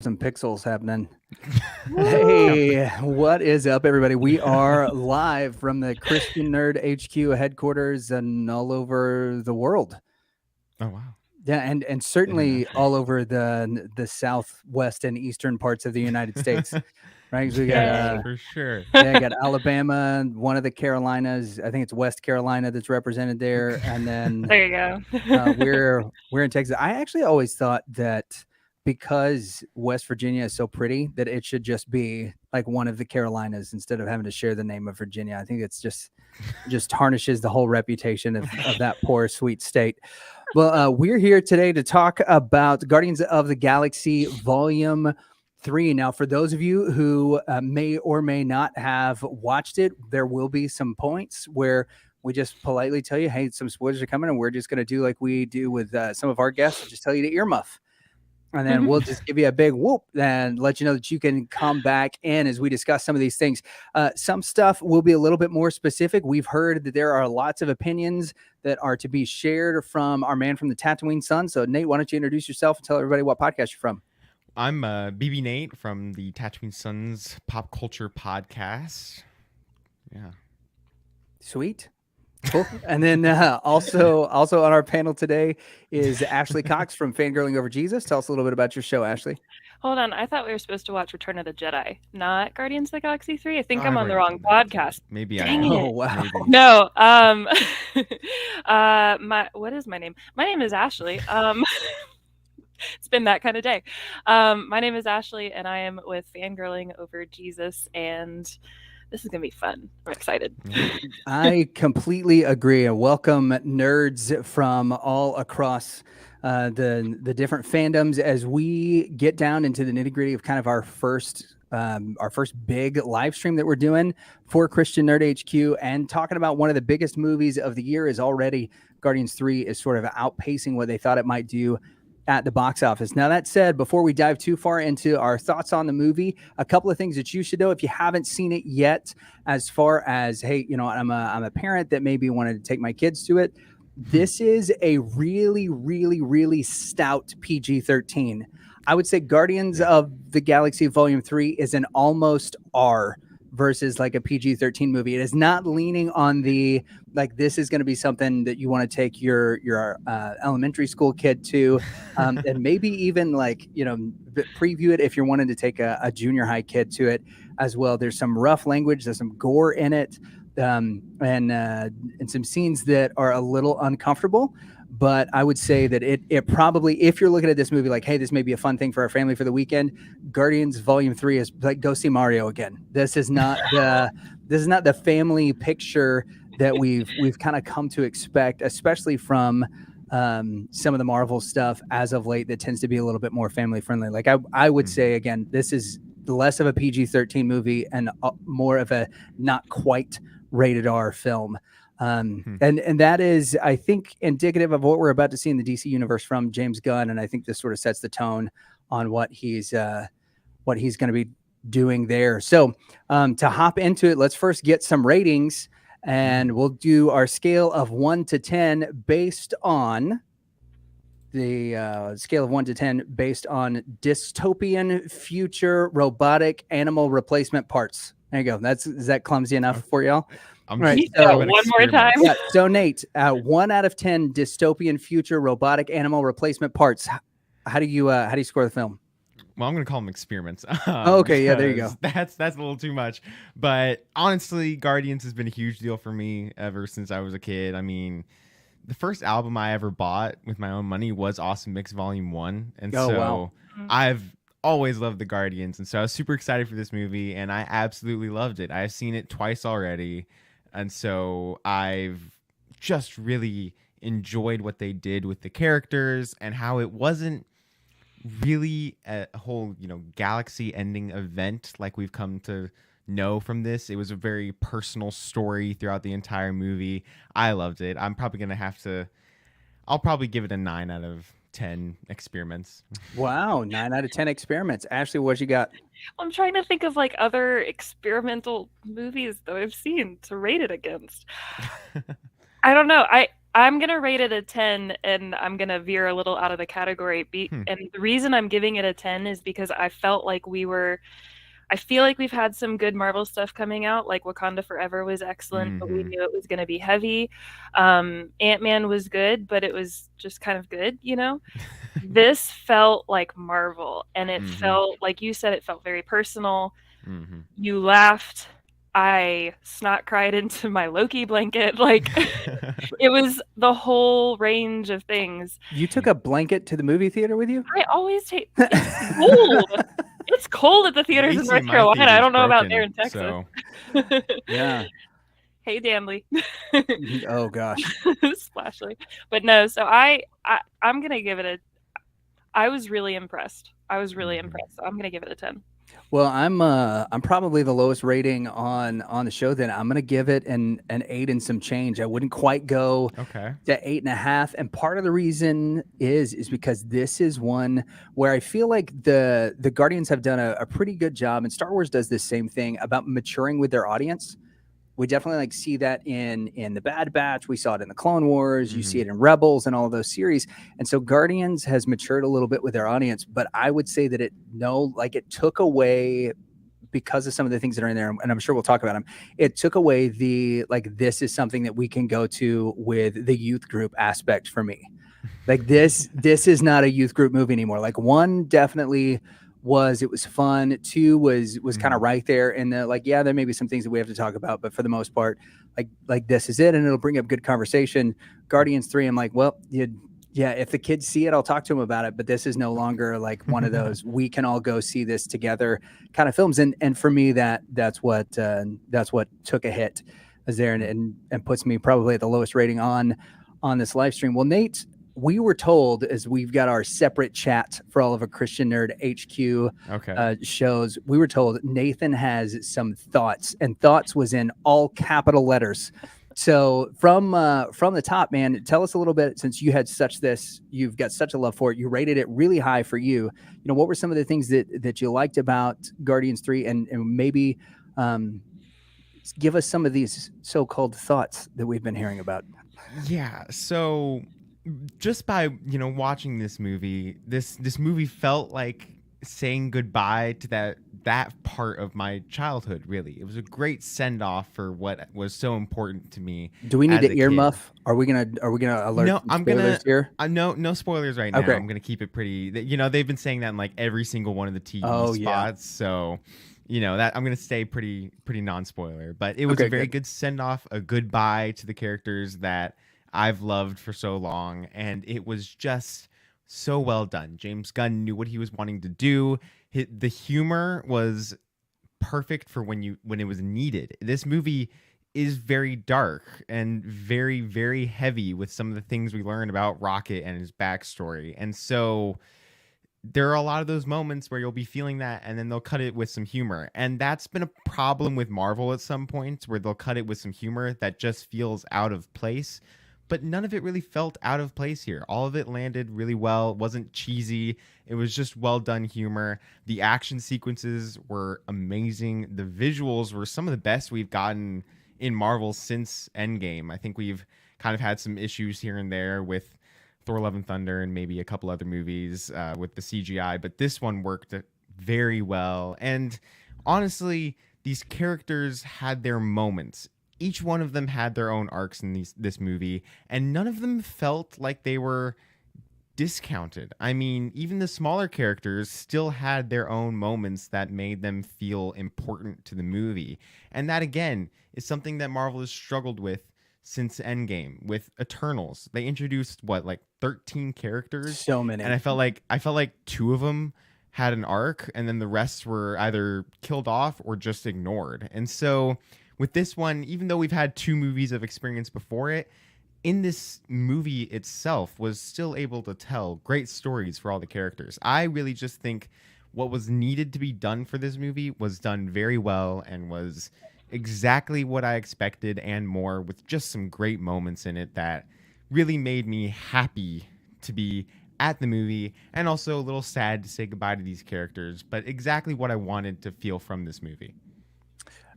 Some pixels happening. Hey, what is up, everybody? We are live from the Christian Nerd HQ headquarters and all over the world. Oh wow! Yeah, and certainly all over the southwest and eastern parts of the United States. Right? So we got for sure. got Alabama, one of the Carolinas. I think it's West Carolina that's represented there, and then There you go. we're in Texas. I actually always thought that because West Virginia is so pretty that it should just be like one of the Carolinas instead of having to share the name of Virginia. I think it's just tarnishes the whole reputation of that poor sweet state. Well, we're here today to talk about Guardians of the Galaxy Volume 3. Now, for those of you who may or may not have watched it, there will be some points where we just politely tell you, hey, some spoilers are coming, and we're just going to do like we do with some of our guests, just tell you to earmuff. And then we'll just give you a big whoop and let you know that you can come back in as we discuss some of these things. Some stuff will be a little bit more specific. We've heard that there are lots of opinions that are to be shared from our man from the Tatooine Sun. So, Nate, why don't you introduce yourself and tell everybody what podcast you're from? I'm BB Nate from the Tatooine Suns Pop Culture Podcast. Yeah. Sweet. Cool. And then also on our panel today is Ashley Cox from Fangirling Over Jesus. Tell us a little bit about your show, Ashley. Hold on. I thought we were supposed to watch Return of the Jedi, not Guardians of the Galaxy 3. I think I'm on the wrong podcast. Maybe Dang I am. Oh, wow. Maybe. No. What is my name? My name is Ashley. It's been that kind of day. My name is Ashley, and I am with Fangirling Over Jesus, and this is going to be fun. I'm excited. I completely agree. And welcome nerds from all across the different fandoms as we get down into the nitty gritty of kind of our first big live stream that we're doing for Christian Nerd HQ, and talking about one of the biggest movies of the year is already Guardians 3 is sort of outpacing what they thought it might do at the box office. Now, that said, before we dive too far into our thoughts on the movie, a couple of things that you should know if you haven't seen it yet, as far as, hey, you know, I'm a parent that maybe wanted to take my kids to it. This is a really, really, really stout PG-13. I would say Guardians of the Galaxy Volume 3 is an almost R versus like a PG-13 movie. It is not leaning on the, like, this is going to be something that you want to take your elementary school kid to, and maybe even like, you know, preview it if you're wanting to take a junior high kid to it as well. There's some rough language, there's some gore in it, and some scenes that are a little uncomfortable. But I would say that it probably, if you're looking at this movie like, hey, this may be a fun thing for our family for the weekend, Guardians Volume 3 is like, go see Mario again. This is not the family picture that we've kind of come to expect, especially from some of the Marvel stuff as of late that tends to be a little bit more family friendly. Like I would say, again, this is less of a PG-13 movie and more of a not quite rated R film. And that is, I think, indicative of what we're about to see in the DC universe from James Gunn. And I think this sort of sets the tone on what he's going to be doing there. So to hop into it, let's first get some ratings, and we'll do our scale of 1 to 10 based on the scale of 1 to 10 based on dystopian future robotic animal replacement parts. There you go. Is that clumsy enough for y'all? Right. So one more time. Yeah, so Nate, 1 out of 10 dystopian future robotic animal replacement parts. How do you score the film? Well, I'm going to call them experiments. Okay, yeah, there you go. That's a little too much. But honestly, Guardians has been a huge deal for me ever since I was a kid. I mean, the first album I ever bought with my own money was Awesome Mix Volume 1. And wow. I've always loved the Guardians. And so I was super excited for this movie, and I absolutely loved it. I've seen it twice already. And so I've just really enjoyed what they did with the characters and how it wasn't really a whole, you know, galaxy ending event like we've come to know from this. It was a very personal story throughout the entire movie. I loved it. I'll probably give it a 9 out of 10 experiments. Wow, 9 out of 10 experiments. Ashley, what you got? I'm trying to think of like other experimental movies that I've seen to rate it against. I don't know. I'm gonna rate it a 10, and I'm gonna veer a little out of the category. And the reason I'm giving it a 10 is because I felt like I feel like we've had some good Marvel stuff coming out. Like Wakanda Forever was excellent, but we knew it was gonna be heavy. Ant-Man was good, but it was just kind of good, you know? This felt like Marvel, and it felt like you said, it felt very personal. You laughed. I snot cried into my Loki blanket. Like it was the whole range of things. You took a blanket to the movie theater with you? I always take. It's cold. It's cold at the theaters in AC North in my Carolina. I theater's don't know about broken, there in Texas. so Yeah. Hey, Danley. Oh gosh. Splashly. But no, so I'm gonna give it a. I was really impressed. I was really impressed. So I'm gonna give it a 10. Well, I'm probably the lowest rating on the show. Then I'm gonna give it an 8 and some change. I wouldn't quite go okay. to 8.5, and part of the reason is because this is one where I feel like the Guardians have done a pretty good job, and Star Wars does this same thing about maturing with their audience. We definitely like see that in the Bad Batch. We saw it in the Clone Wars. You see it in Rebels and all of those series. And so Guardians has matured a little bit with their audience, but I would say that it took away, because of some of the things that are in there, and I'm sure we'll talk about them. It took away the this is something that we can go to with the youth group aspect for me. Like this is not a youth group movie anymore. Like one definitely was, it was fun. Two was kind of right there. And yeah, there may be some things that we have to talk about, but for the most part, like this is it. And it'll bring up good conversation. Guardians 3, I'm like, well, yeah, if the kids see it, I'll talk to them about it. But this is no longer like one of those we can all go see this together kind of films. And for me, that's what took a hit is there and puts me probably at the lowest rating on this live stream. Well, Nate, we were told, as we've got our separate chat for all of our Christian Nerd HQ shows, we were told Nathan has some thoughts, and thoughts was in all capital letters. So from the top, man, tell us a little bit, since you had you've got such a love for it. You rated it really high for you. You know, what were some of the things that you liked about Guardians 3, and maybe give us some of these so-called thoughts that we've been hearing about. Yeah. So just by, watching this movie, this movie felt like saying goodbye to that part of my childhood. Really, it was a great send off for what was so important to me. Do we need to earmuff? Are we gonna alert? No, I'm gonna here. No spoilers right now. Okay. I'm gonna keep it pretty. They've been saying that in like every single one of the TV spots. So, that I'm gonna stay pretty non-spoiler. But it was a very good send off, a goodbye to the characters that I've loved for so long, and it was just so well done. James Gunn knew what he was wanting to do. The humor was perfect for when it was needed. This movie is very dark and very, very heavy with some of the things we learn about Rocket and his backstory. And so there are a lot of those moments where you'll be feeling that, and then they'll cut it with some humor. And that's been a problem with Marvel at some points, where they'll cut it with some humor that just feels out of place. But none of it really felt out of place here. All of it landed really well. It wasn't cheesy. It was just well done humor. The action sequences were amazing. The visuals were some of the best we've gotten in Marvel since Endgame. I think we've kind of had some issues here and there with Thor: Love and Thunder and maybe a couple other movies with the CGI, but this one worked very well. And honestly, these characters had their moments. Each one of them had their own arcs in this movie, and none of them felt like they were discounted. I mean, even the smaller characters still had their own moments that made them feel important to the movie. And that, again, is something that Marvel has struggled with since Endgame. With Eternals, they introduced 13 characters, so many, and I felt like 2 of them had an arc, and then the rest were either killed off or just ignored. And so with this one, even though we've had 2 movies of experience before it, in this movie itself was still able to tell great stories for all the characters. I really just think what was needed to be done for this movie was done very well and was exactly what I expected and more, with just some great moments in it that really made me happy to be at the movie, and also a little sad to say goodbye to these characters, but exactly what I wanted to feel from this movie.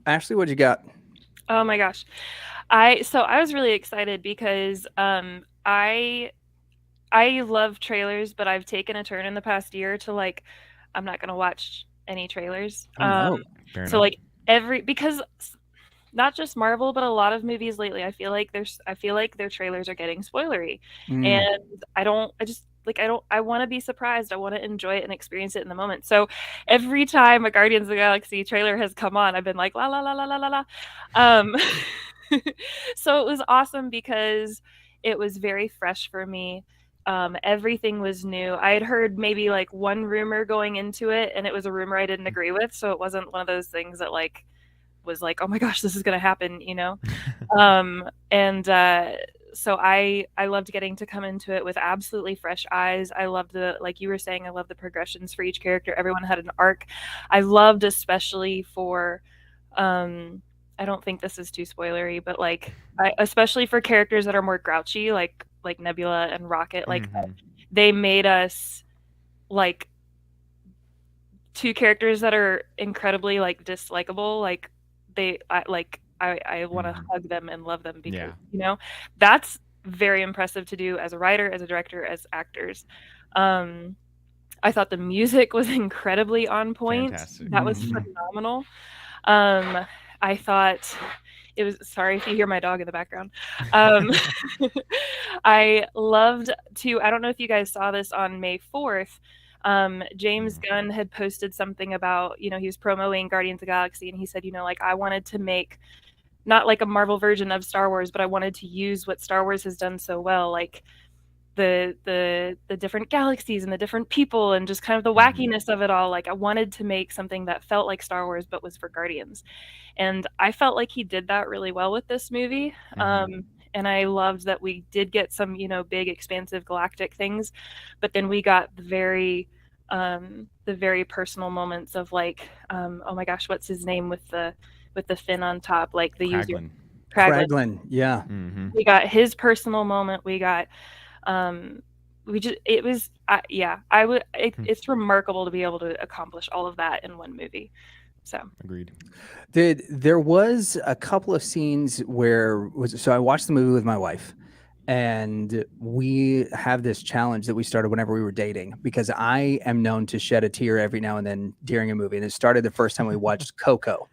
Ashley, what you got? Oh my gosh. I was really excited because I love trailers, but I've taken a turn in the past year to like I'm not gonna watch any trailers. Oh no. Fair So enough. like because not just Marvel, but a lot of movies lately, I feel like their trailers are getting spoilery, Mm. and I just like I want to be surprised. I want to enjoy it and experience it in the moment. So every time a Guardians of the Galaxy trailer has come on, I've been like la la la la la la la. Um, so it was awesome because it was very fresh for me. Everything was new. I had heard maybe like one rumor going into it, and it was a rumor I didn't agree with. So it wasn't one of those things that like was like, oh my gosh, this is going to happen, you know? And so I loved getting to come into it with absolutely fresh eyes. I loved like you were saying, I love the progressions for each character. Everyone had an arc. I loved especially for, I don't think this is too spoilery, but like, especially for characters that are more grouchy, like Nebula and Rocket, like they made us like two characters that are incredibly like dislikable. Like I want to hug them and love them because you know that's very impressive to do as a writer, as a director, as actors. I thought the music was incredibly on point. Fantastic. That was phenomenal. I thought it was, sorry if you hear my dog in the background. I loved to, I don't know if you guys saw this on May 4th. James Gunn had posted something about, you know, he was promoting Guardians of the Galaxy, and he said, you know, like I wanted to make not like a Marvel version of Star Wars, but I wanted to use what Star Wars has done so well, like the different galaxies and the different people and just kind of the wackiness of it all. Like I wanted to make something that felt like Star Wars but was for Guardians. And I felt like he did that really well with this movie. And I loved that we did get some, you know, big expansive galactic things, but then we got the very personal moments of like, oh my gosh, what's his name with the fin on top, like the Kraglin. user Kraglin, yeah. We got his personal moment. We got we just it was yeah, I would it's remarkable to be able to accomplish all of that in one movie. So Agreed. There was a couple of scenes where so I watched the movie with my wife, and we have this challenge that we started whenever we were dating, because I am known to shed a tear every now and then during a movie, and it started the first time we watched Coco,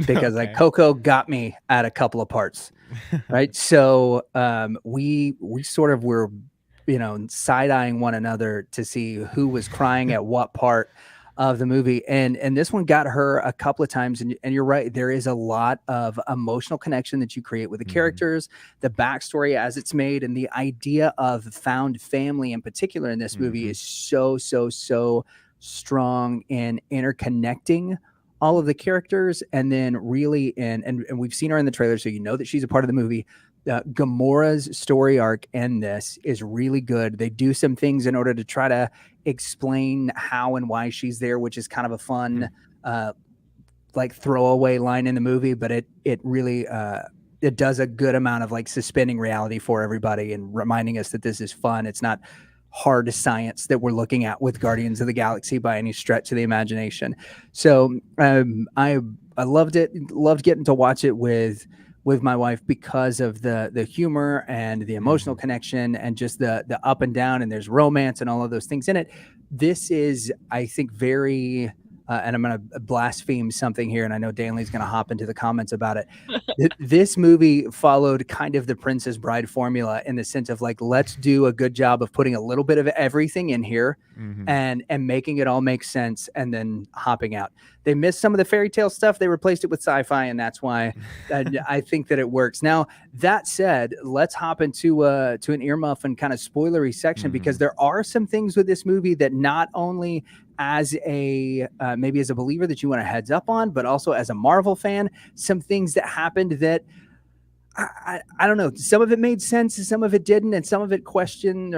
because like Coco got me at a couple of parts, right? So we sort of were, you know, side-eyeing one another to see who was crying at what part of the movie, and this one got her a couple of times, and you're right, there is a lot of emotional connection that you create with the characters, the backstory as it's made, and the idea of found family in particular in this movie is so strong in interconnecting all of the characters, and then really and we've seen her in the trailer, so you know that she's a part of the movie. Gamora's story arc in this is really good. They do some things in order to try to explain how and why she's there, which is kind of a fun like throwaway line in the movie, but it really it does a good amount of like suspending reality for everybody and reminding us that this is fun. It's not hard science that we're looking at with Guardians of the Galaxy by any stretch of the imagination. So I loved it. Loved getting to watch it with my wife because of the humor and the emotional connection and just the up and down, and there's romance and all of those things in it. This is, I think, very and I'm going to blaspheme something here, and I know Danley's going to hop into the comments about it. This movie followed kind of the Princess Bride formula in the sense of like, let's do a good job of putting a little bit of everything in here and making it all make sense, and then hopping out. They missed some of the fairy tale stuff. They replaced it with sci-fi, and that's why I think that it works. Now, that said, let's hop into an earmuff and kind of spoilery section, because there are some things with this movie that not only as a maybe as a believer that you want a heads up on, but also as a Marvel fan, some things that happened that I don't know. Some of it made sense, some of it didn't, and some of it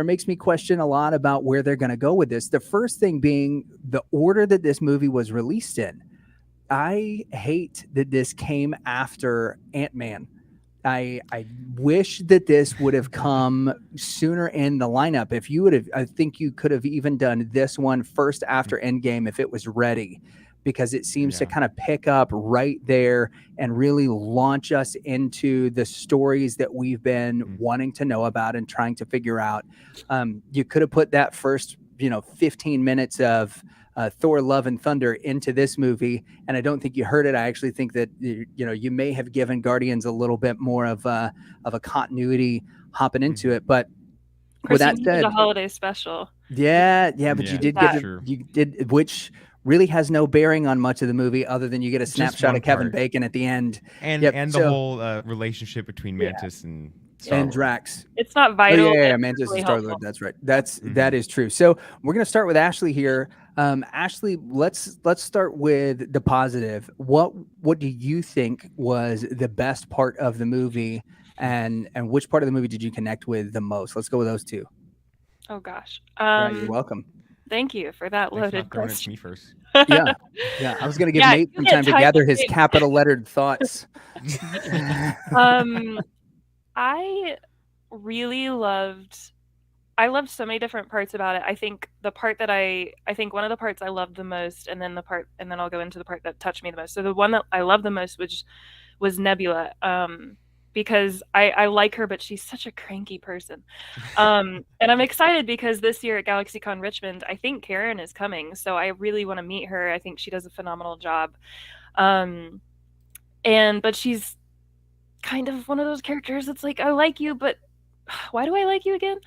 makes me question a lot about where they're going to go with this. The first thing being the order that this movie was released in. I hate that this came after Ant-Man. I wish that this would have come sooner in the lineup. If you would have, I think you could have even done this one first after Endgame if it was ready. because it seems to Yeah. kind of pick up right there and really launch us into the stories that we've been wanting to know about and trying to figure out. You could have put that first 15 minutes of Thor: Love and Thunder into this movie, and I don't think you heard it. I actually think that you may have given Guardians a little bit more of a continuity hopping into it. But Of with course, you that needed said, a holiday special. yeah, but you Yeah, did that. you did, which really has no bearing on much of the movie other than you get a just snapshot one of Kevin part, Bacon at the end. and Yep. the So whole relationship between yeah, Mantis and and Star-Lord. Drax. It's not Oh vital, yeah, but Mantis really and Star helpful. Lord. That's right. That is true. So we're gonna start with Ashley here. Ashley, let's start with the positive. What do you think was the best part of the movie, and which part of the movie did you connect with the most? Let's go with those two. Oh gosh. Yeah, you're welcome. Thank you for that Thanks for loaded not throwing it to question. me first. Yeah. I was gonna give Yeah, Nate you some get time to time gather to his think. capital lettered thoughts. I really loved. I loved so many different parts about it. I think the part that I think one of the parts I loved the most, and then I'll go into the part that touched me the most. So the one that I loved the most, which was Nebula, because I like her, but she's such a cranky person. And I'm excited because this year at GalaxyCon Richmond, I think Karen is coming, so I really want to meet her. I think she does a phenomenal job. But she's kind of one of those characters that's like, I like you, but why do I like you again?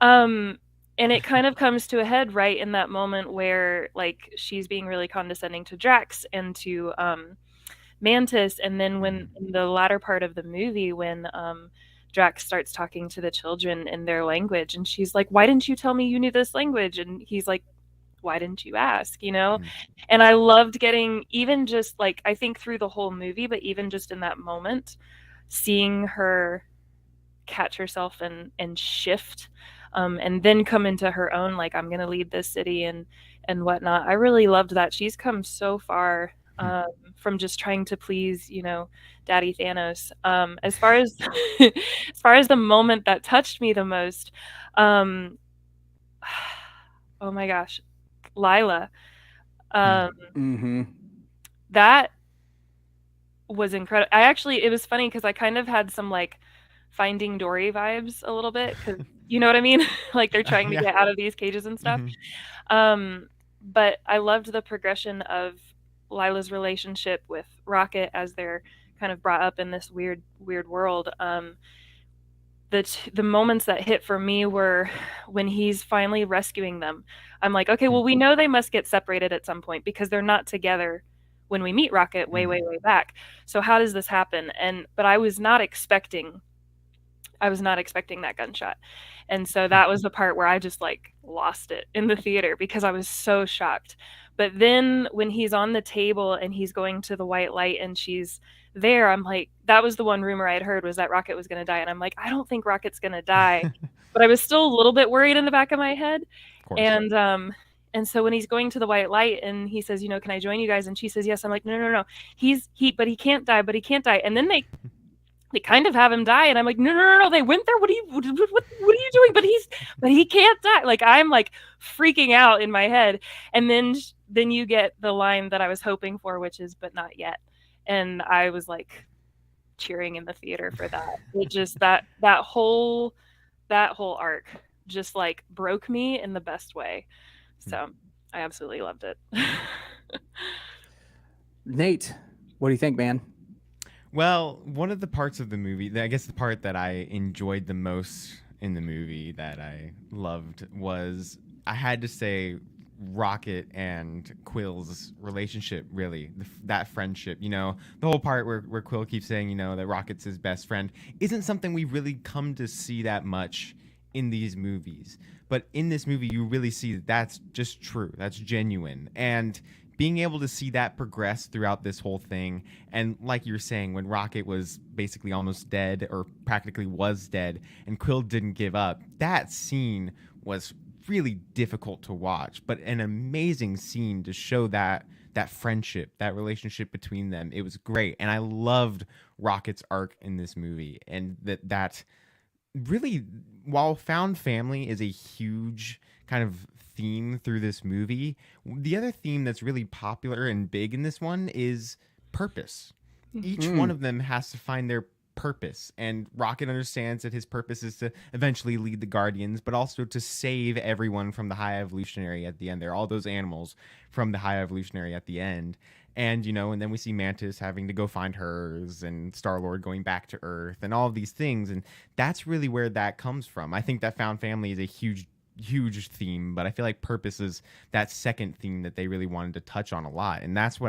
And it kind of comes to a head right in that moment where like she's being really condescending to Drax and to Mantis, and then when in the latter part of the movie when Drax starts talking to the children in their language and she's like, why didn't you tell me you knew this language? And he's like, why didn't you ask, And I loved getting, even just like, I think through the whole movie, but even just in that moment, seeing her catch herself and shift, and then come into her own, like, I'm gonna lead this city and whatnot. I really loved that. She's come so far from just trying to please, Daddy Thanos. As far as as far as the moment that touched me the most, um, oh my gosh, Lila. That was incredible. It was funny because I kind of had some like Finding Dory vibes a little bit, because you know what I mean? Like they're trying to get out of these cages and stuff. But I loved the progression of Lila's relationship with Rocket as they're kind of brought up in this weird world. The moments that hit for me were when he's finally rescuing them. I'm like, okay, well, we know they must get separated at some point because they're not together when we meet Rocket way back. So how does this happen? But I was not expecting that gunshot. And so that was the part where I just like lost it in the theater because I was so shocked. But then when he's on the table and he's going to the white light and she's there, I'm like, that was the one rumor I had heard, was that Rocket was going to die. And I'm like, I don't think Rocket's going to die. But I was still a little bit worried in the back of my head. And so when he's going to the white light and he says, can I join you guys? And she says, yes. I'm like, no. But he can't die. And then they kind of have him die, and I'm like, no, they went there. What are you doing? But he can't die. Like, I'm like freaking out in my head. And then you get the line that I was hoping for, which is, but not yet. And I was like cheering in the theater for that. It just, that whole arc just like broke me in the best way. So I absolutely loved it. Nate, what do you think, man? Well, one of the parts of the movie, I guess the part that I enjoyed the most in the movie that I loved was, I had to say, Rocket and Quill's relationship, really. That friendship, the whole part where Quill keeps saying, that Rocket's his best friend, isn't something we really come to see that much in these movies. But in this movie, you really see that's just true. That's genuine. And being able to see that progress throughout this whole thing, and like you're saying, when Rocket was basically almost dead, or practically was dead, and Quill didn't give up, that scene was really difficult to watch, but an amazing scene to show that friendship, that relationship between them. It was great, and I loved Rocket's arc in this movie, and that really, while found family is a huge kind of theme through this movie. The other theme that's really popular and big in this one is purpose. Each one of them has to find their purpose, and Rocket understands that his purpose is to eventually lead the Guardians, but also to save everyone from the High Evolutionary at the end. There are all those animals from the High Evolutionary at the end. And, and then we see Mantis having to go find hers, and Star-Lord going back to Earth, and all of these things. And that's really where that comes from. I think that found family is a huge theme, but I feel like purpose is that second theme that they really wanted to touch on a lot. And that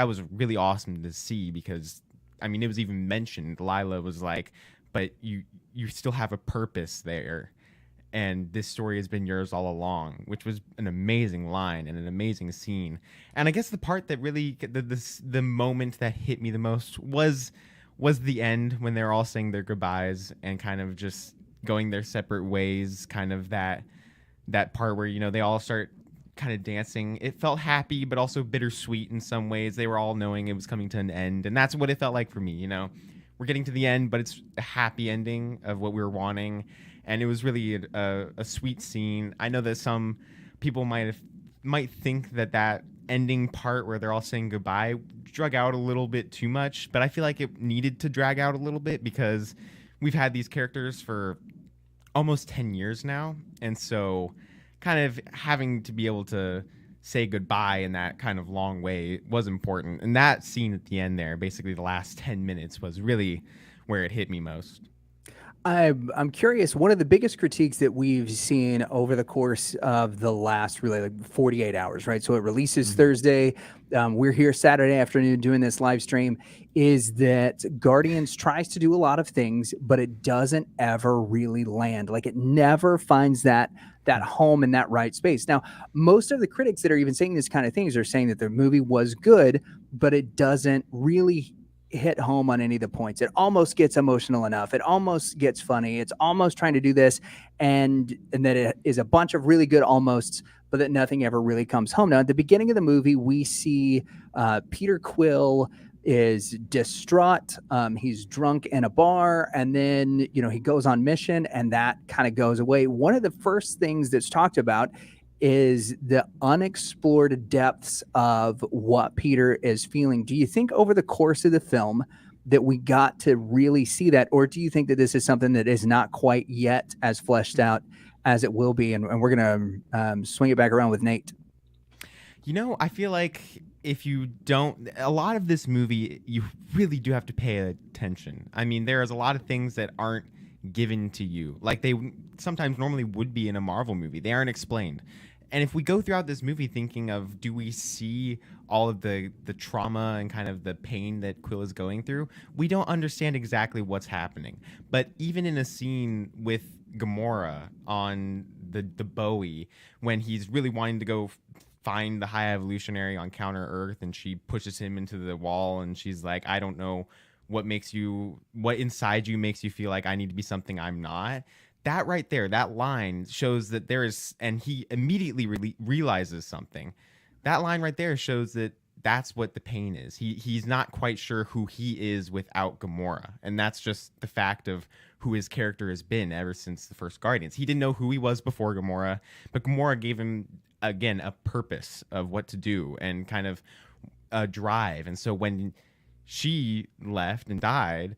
was really awesome to see, because I mean, it was even mentioned. Lila was like, but you still have a purpose there, and this story has been yours all along, which was an amazing line and an amazing scene. And I guess the part that really, the moment that hit me the most was the end, when they're all saying their goodbyes and kind of just going their separate ways, kind of that part where, they all start kind of dancing. It felt happy, but also bittersweet in some ways. They were all knowing it was coming to an end, and that's what it felt like for me. We're getting to the end, but it's a happy ending of what we were wanting, and it was really a sweet scene. I know that some people might think that ending part where they're all saying goodbye drug out a little bit too much, but I feel like it needed to drag out a little bit, because we've had these characters for almost 10 years now, and so kind of having to be able to say goodbye in that kind of long way was important. And that scene at the end there, basically the last 10 minutes, was really where it hit me most. I'm curious, one of the biggest critiques that we've seen over the course of the last really like 48 hours, right? So it releases Thursday. We're here Saturday afternoon doing this live stream, is that Guardians tries to do a lot of things, but it doesn't ever really land. Like, it never finds that home in that right space. Now, most of the critics that are even saying this kind of things are saying that the movie was good, but it doesn't really hit home on any of the points. It almost gets emotional enough. It almost gets funny. It's almost trying to do this, and that it is a bunch of really good almosts, but that nothing ever really comes home. Now, at the beginning of the movie, we see Peter Quill is distraught. He's drunk in a bar, and then, he goes on mission, and that kind of goes away. One of the first things that's talked about is the unexplored depths of what Peter is feeling. Do you think over the course of the film that we got to really see that, or do you think that this is something that is not quite yet as fleshed out as it will be? And we're going to swing it back around with Nate. I feel like if you don't, a lot of this movie, you really do have to pay attention. I mean, there is a lot of things that aren't given to you, like they sometimes normally would be in a Marvel movie. They aren't explained. And if we go throughout this movie thinking of, do we see all of the trauma and kind of the pain that Quill is going through, we don't understand exactly what's happening. But even in a scene with Gamora on the Bowie, when he's really wanting to go find the High Evolutionary on Counter Earth, and she pushes him into the wall, and she's like, I don't know what inside you makes you feel like I need to be something I'm not. That right there, that line shows that there is, and he immediately realizes something. That line right there shows that that's what the pain is. He's not quite sure who he is without Gamora, and that's just the fact of who his character has been ever since the first Guardians. He didn't know who he was before Gamora, but Gamora gave him, again, a purpose of what to do and kind of a drive. And so when she left and died,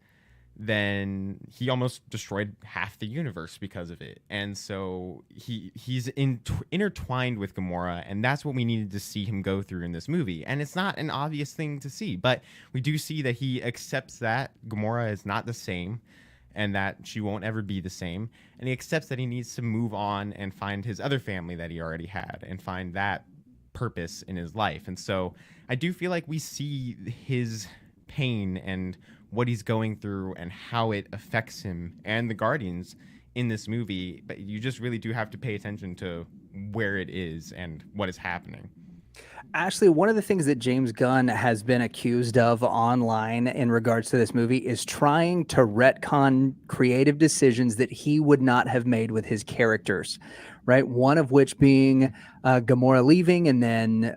then he almost destroyed half the universe because of it. And so he's intertwined with Gamora, and that's what we needed to see him go through in this movie. And it's not an obvious thing to see, but we do see that he accepts that Gamora is not the same, and that she won't ever be the same. And he accepts that he needs to move on and find his other family that he already had, and find that purpose in his life. And so I do feel like we see his pain and what he's going through and how it affects him and the Guardians in this movie, but you just really do have to pay attention to where it is and what is happening. Ashley, one of the things that James Gunn has been accused of online in regards to this movie is trying to retcon creative decisions that he would not have made with his characters, right? One of which being Gamora leaving and then,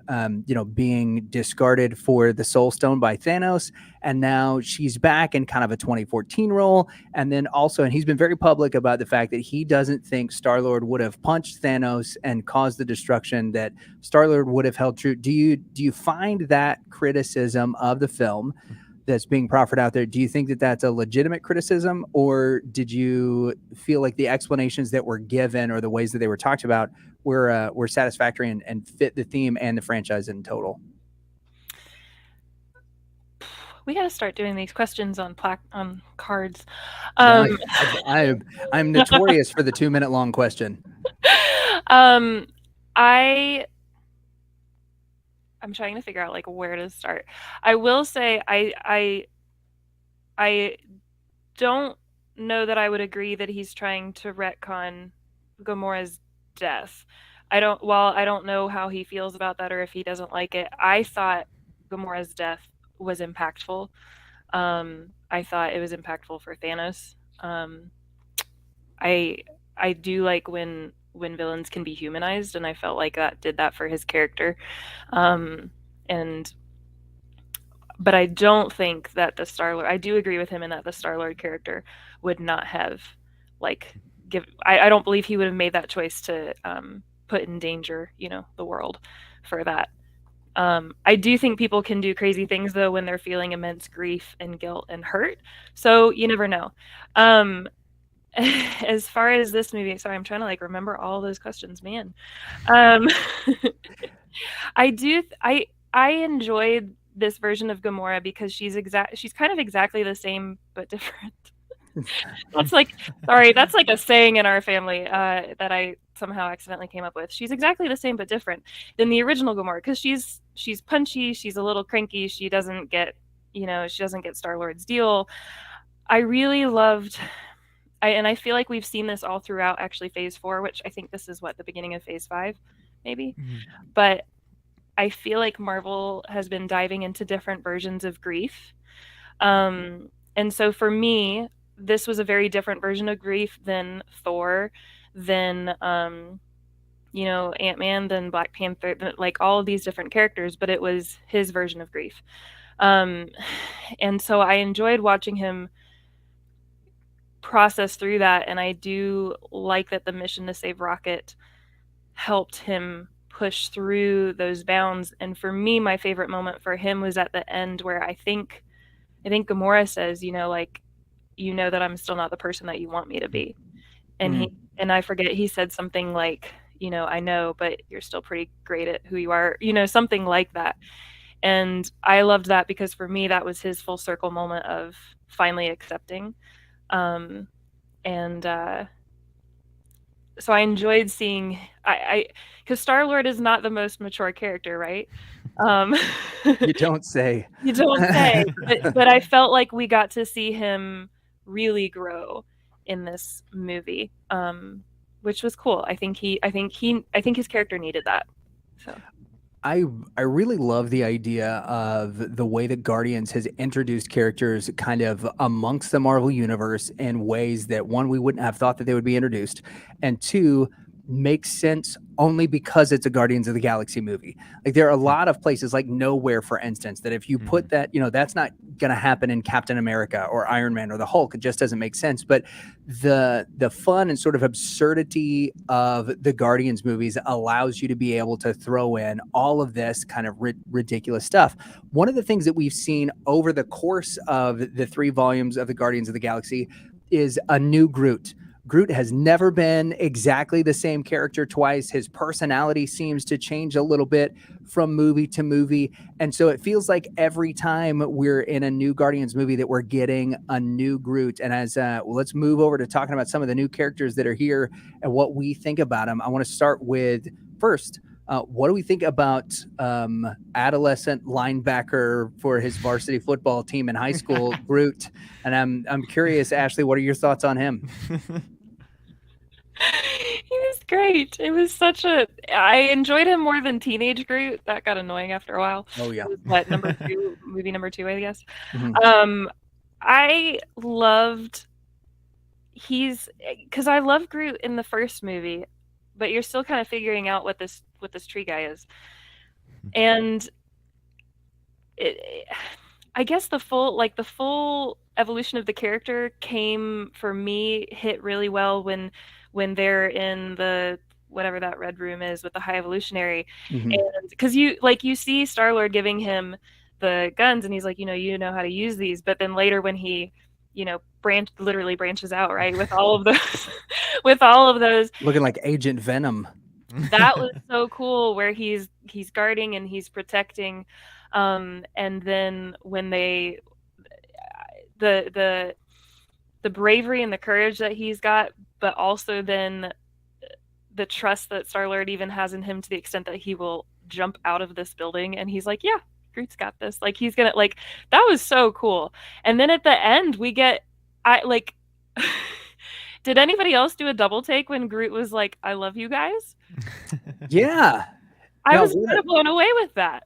being discarded for the Soul Stone by Thanos. And now she's back in kind of a 2014 role. And then also, and he's been very public about the fact that he doesn't think Star-Lord would have punched Thanos and caused the destruction that Star-Lord would have held true. Do you find that criticism of the film that's being proffered out there, do you think that that's a legitimate criticism, or did you feel like the explanations that were given or the ways that they were talked about were satisfactory and fit the theme and the franchise in total? We got to start doing these questions on cards. I'm notorious for the 2-minute long question. I'm trying to figure out like where to start. I will say I don't know that I would agree that he's trying to retcon Gamora's death. I don't know how he feels about that or if he doesn't like it. I thought Gamora's death was impactful. I thought it was impactful for Thanos. I do like when villains can be humanized, and I felt like that did that for his character. But I don't think that the Star-Lord, I do agree with him in that the Star-Lord character would not have I don't believe he would have made that choice to put in danger, the world for that. I do think people can do crazy things though when they're feeling immense grief and guilt and hurt. So you never know. As far as this movie, sorry, I'm trying to remember all those questions, man. I enjoyed this version of Gamora because she's kind of exactly the same but different. That's like a saying in our family that I somehow accidentally came up with. She's exactly the same but different than the original Gamora because she's punchy, she's a little cranky, she doesn't get Star-Lord's deal. I really loved, and I feel like we've seen this all throughout actually Phase 4, which I think this is the beginning of Phase 5, maybe. Mm-hmm. But I feel like Marvel has been diving into different versions of grief. And so for me, this was a very different version of grief than Thor, than Ant-Man, than Black Panther, like all of these different characters, but it was his version of grief. And so I enjoyed watching him process through that, and I do like that the mission to save Rocket helped him push through those bounds. And for me, my favorite moment for him was at the end where I think Gamora says, that I'm still not the person that you want me to be. And I forget, he said something like, I know, but you're still pretty great at who you are, something like that. And I loved that because for me, that was his full circle moment of finally accepting. So I enjoyed seeing, because Star-Lord is not the most mature character, right? You don't say. You don't say. But I felt like we got to see him really grow in this movie, which was cool. I think his character needed that. So. I really love the idea of the way that Guardians has introduced characters kind of amongst the Marvel universe in ways that, one, we wouldn't have thought that they would be introduced, and two, makes sense only because it's a Guardians of the Galaxy movie. Like there are a lot of places like Nowhere, for instance, that if you put that, that's not going to happen in Captain America or Iron Man or the Hulk. It just doesn't make sense. But the fun and sort of absurdity of the Guardians movies allows you to be able to throw in all of this kind of ridiculous stuff. One of the things that we've seen over the course of the 3 volumes of the Guardians of the Galaxy is a new Groot. Groot has never been exactly the same character twice. His personality seems to change a little bit from movie to movie. And so it feels like every time we're in a new Guardians movie that we're getting a new Groot. And as let's move over to talking about some of the new characters that are here and what we think about them. I want to start with first, what do we think about adolescent linebacker for his varsity football team in high school, Groot? And I'm curious, Ashley, what are your thoughts on him? He was great. It was such a. I enjoyed him more than Teenage Groot. That got annoying after a while. Oh yeah. It was what movie number two, I guess. Mhm. I loved. Because I love Groot in the first movie, but you're still kind of figuring out what this tree guy is, and it, I guess the full evolution of the character came for me hit really well when they're in the whatever that red room is with the high evolutionary, Mhm. and because you see Star-Lord giving him the guns and he's like, you know how to use these, but then later when he literally branches out, right, with all of those with all of those, Looking like Agent Venom. that was so cool where he's guarding and he's protecting, and then when the bravery and the courage that he's got, but also then the trust that Star-Lord even has in him to the extent that he will jump out of this building and he's like, yeah, Groot's got this, like he's gonna, like, that was so cool. And then at the end we get, I like did anybody else do a double take when Groot was like, I love you guys? Yeah. I Now, was kind of blown away with that.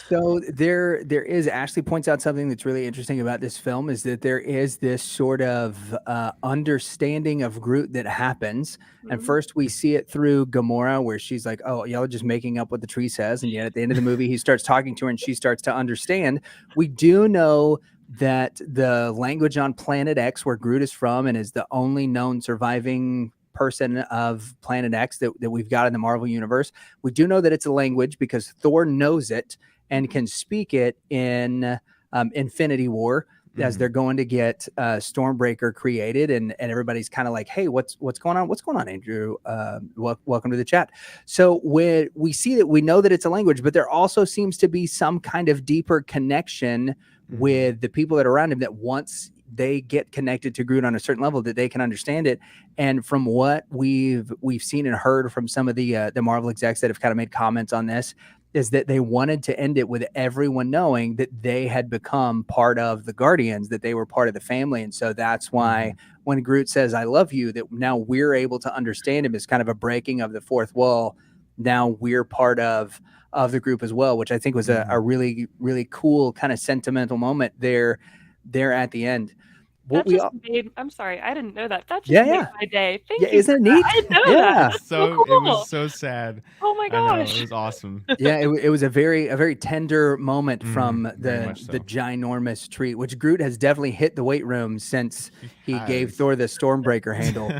so there is, Ashley points out something that's really interesting about this film is that there is this sort of understanding of Groot that happens. And first we see it through Gamora, where she's like, oh, y'all are just making up what the tree says. And yet at the end of the movie, he starts talking to her and she starts to understand. We do know that the language on Planet X, where Groot is from and is the only known surviving person of Planet X that we've got in the Marvel universe, we do know that it's a language because Thor knows it and can speak it in Infinity War as they're going to get Stormbreaker created, and everybody's kind of like, hey, what's going on? What's going on, Andrew? Welcome to the chat. So when we see that, we know that it's a language, but there also seems to be some kind of deeper connection with the people that are around him, that once they get connected to Groot on a certain level, that they can understand it. And from what we've seen and heard from some of the Marvel execs that have kind of made comments on this, is that they wanted to end it with everyone knowing that they had become part of the Guardians, that they were part of the family. And so that's why when Groot says, I love you, that now we're able to understand him as kind of a breaking of the fourth wall. Now we're part of the group as well, which I think was a really, really cool kind of sentimental moment there at the end. I'm sorry, I didn't know that. That just made my day. Thank you. Isn't it neat? I didn't know that. That's so cool. It was so sad. Oh my gosh. It was awesome. Yeah, it was a very tender moment from the ginormous tree, which Groot has definitely hit the weight room since he gave Thor the Stormbreaker handle.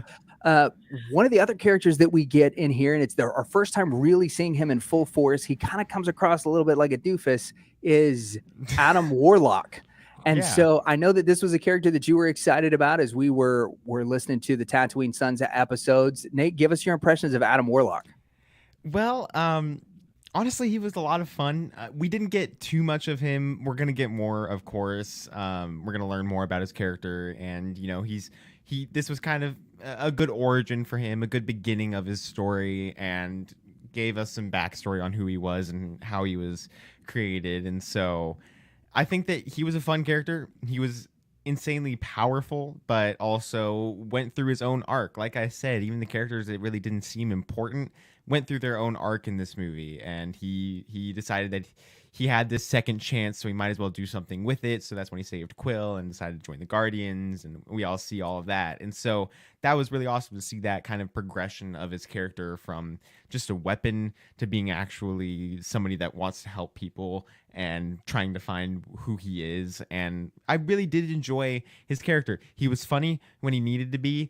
One of the other characters that we get in here, and it's our first time really seeing him in full force, he kind of comes across a little bit like a doofus, is Adam Warlock. And so I know that this was a character that you were excited about as we were listening to the Tatooine Sons episodes. Nate, give us your impressions of Adam Warlock. Well, honestly, he was a lot of fun. We didn't get too much of him. We're going to get more, of course. We're going to learn more about his character. And, this was kind of a good origin for him, a good beginning of his story, and gave us some backstory on who he was and how he was created. And so I think that he was a fun character. He was insanely powerful, but also went through his own arc. Like I said, even the characters that really didn't seem important went through their own arc in this movie, and he decided that he had this second chance, so he might as well do something with it. So that's when he saved Quill and decided to join the Guardians, and we all see all of that. And so that was really awesome to see that kind of progression of his character from just a weapon to being actually somebody that wants to help people and trying to find who he is. And I really did enjoy his character. He was funny when he needed to be.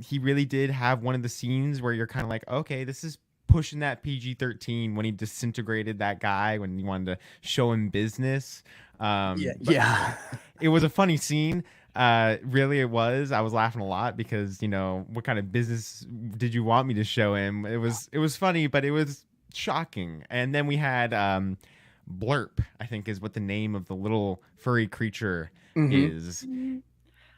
He really did have one of the scenes where you're kind of like, okay, this is pushing that PG-13, when he disintegrated that guy, when he wanted to show him business. It was a funny scene. Really, it was. I was laughing a lot because, what kind of business did you want me to show him? It was funny, but it was shocking. And then we had Blurp, I think is what the name of the little furry creature is.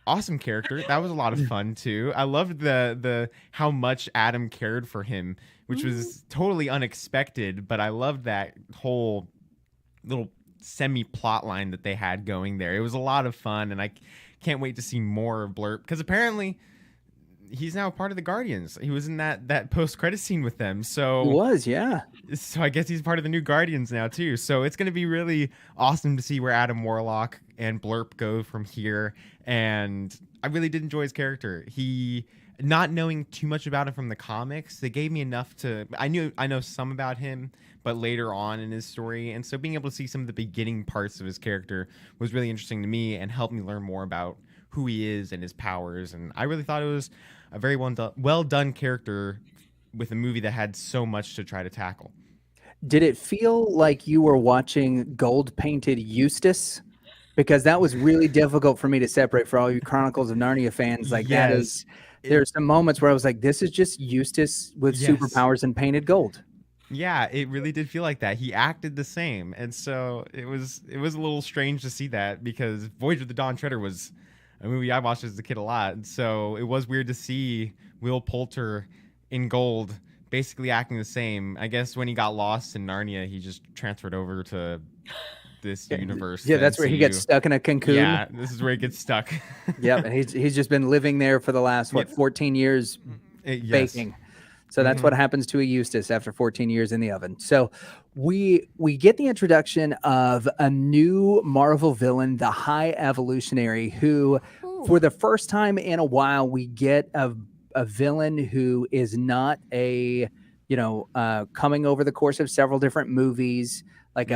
Awesome character. That was a lot of fun too. I loved the how much Adam cared for him, which was totally unexpected, but I loved that whole little semi-plot line that they had going there. It was a lot of fun, and I can't wait to see more of Blurp, because apparently he's now part of the Guardians. He was in that post credit scene with them. He was, yeah. So I guess he's part of the new Guardians now too. So it's going to be really awesome to see where Adam Warlock and Blurp go from here. And I really did enjoy his character. He, not knowing too much about him from the comics, they gave me enough to, I know some about him, but later on in his story. And so being able to see some of the beginning parts of his character was really interesting to me and helped me learn more about who he is and his powers. And I really thought it was a very well done character with a movie that had so much to try to tackle. Did it feel like you were watching gold painted Eustace? Because that was really difficult for me to separate for all you Chronicles of Narnia fans. Like Yes. that is, there's some moments where I was like, this is just Eustace with Yes. superpowers and painted gold. Yeah, it really did feel like that. He acted the same, and so it was a little strange to see that, because Voyage of the Dawn Treader was a movie I watched as a kid a lot. And so it was weird to see Will Poulter in gold basically acting the same. I guess when he got lost in Narnia, he just transferred over to this universe. Yeah, that's where he gets stuck in a cocoon. Yeah, this is where he gets stuck. Yep, and he's just been living there for the last 14 years baking. So that's what happens to a Eustace after 14 years in the oven. So we get the introduction of a new Marvel villain, the High Evolutionary, who for the first time in a while we get a villain who is not a coming over the course of several different movies, like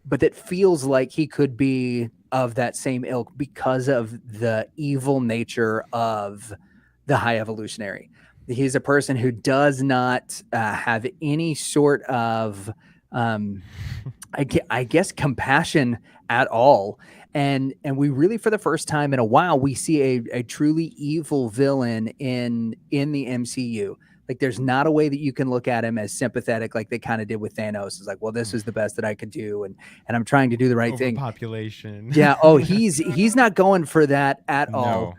but that feels like he could be of that same ilk because of the evil nature of the High Evolutionary. He's a person who does not have any sort of, I guess, compassion at all. And we really, for the first time in a while, we see a truly evil villain in the MCU. Like, there's not a way that you can look at him as sympathetic, like they kind of did with Thanos. It's like, well, this is the best that I could do, and I'm trying to do the right thing. Overpopulation. Yeah. Oh, he's not going for that at all.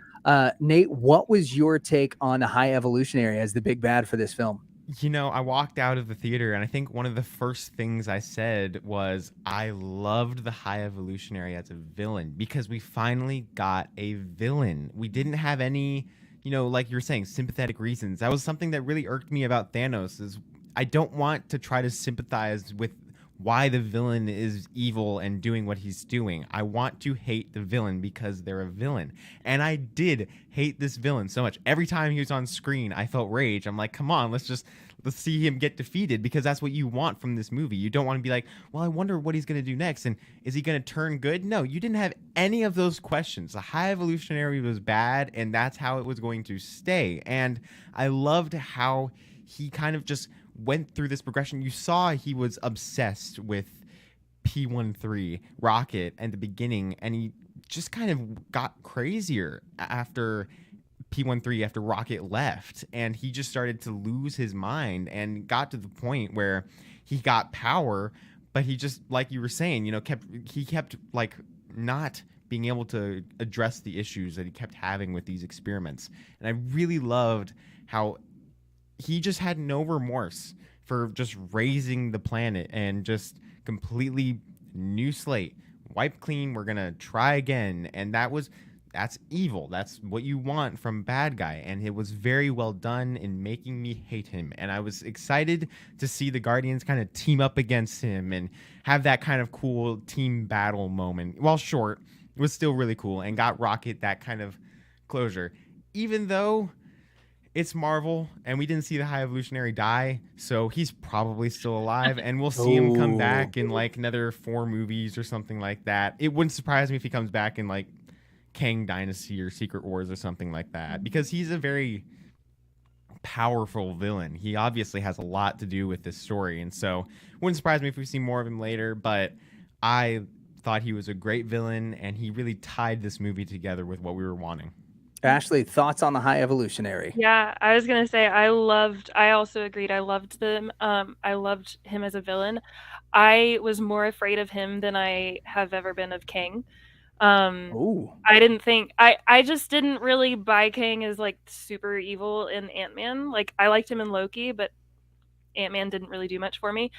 Nate, what was your take on the High Evolutionary as the big bad for this film? I walked out of the theater, and I think one of the first things I said was I loved the High Evolutionary as a villain, because we finally got a villain. We didn't have any, like you're saying, sympathetic reasons. That was something that really irked me about Thanos, is I don't want to try to sympathize with why the villain is evil and doing what he's doing. I want to hate the villain because they're a villain. And I did hate this villain so much. Every time he was on screen, I felt rage. I'm like, come on, let's see him get defeated, because that's what you want from this movie. You don't want to be like, well, I wonder what he's going to do next, and is he going to turn good? No, you didn't have any of those questions. The High Evolutionary was bad, and that's how it was going to stay. And I loved how he kind of just went through this progression. You saw he was obsessed with P13 Rocket at the beginning, and he just kind of got crazier after P13, after Rocket left, and he just started to lose his mind and got to the point where he got power, but he just, like you were saying, kept like not being able to address the issues that he kept having with these experiments. And I really loved how he just had no remorse for just raising the planet and just completely new slate, wipe clean. We're gonna try again, and that's evil. That's what you want from bad guy, and it was very well done in making me hate him. And I was excited to see the Guardians kind of team up against him and have that kind of cool team battle moment. While short, it was still really cool and got Rocket that kind of closure, even though it's Marvel, and we didn't see the High Evolutionary die, so he's probably still alive, and we'll see him come back in like another 4 movies or something like that. It wouldn't surprise me if he comes back in like Kang Dynasty or Secret Wars or something like that, because he's a very powerful villain. He obviously has a lot to do with this story, and so it wouldn't surprise me if we see more of him later, but I thought he was a great villain, and he really tied this movie together with what we were wanting. Ashley, thoughts on the High Evolutionary? Yeah, I was gonna say I also agreed. I loved them. I loved him as a villain. I was more afraid of him than I have ever been of Kang. I just didn't really buy Kang as like super evil in Ant-Man. Like, I liked him in Loki, but Ant-Man didn't really do much for me.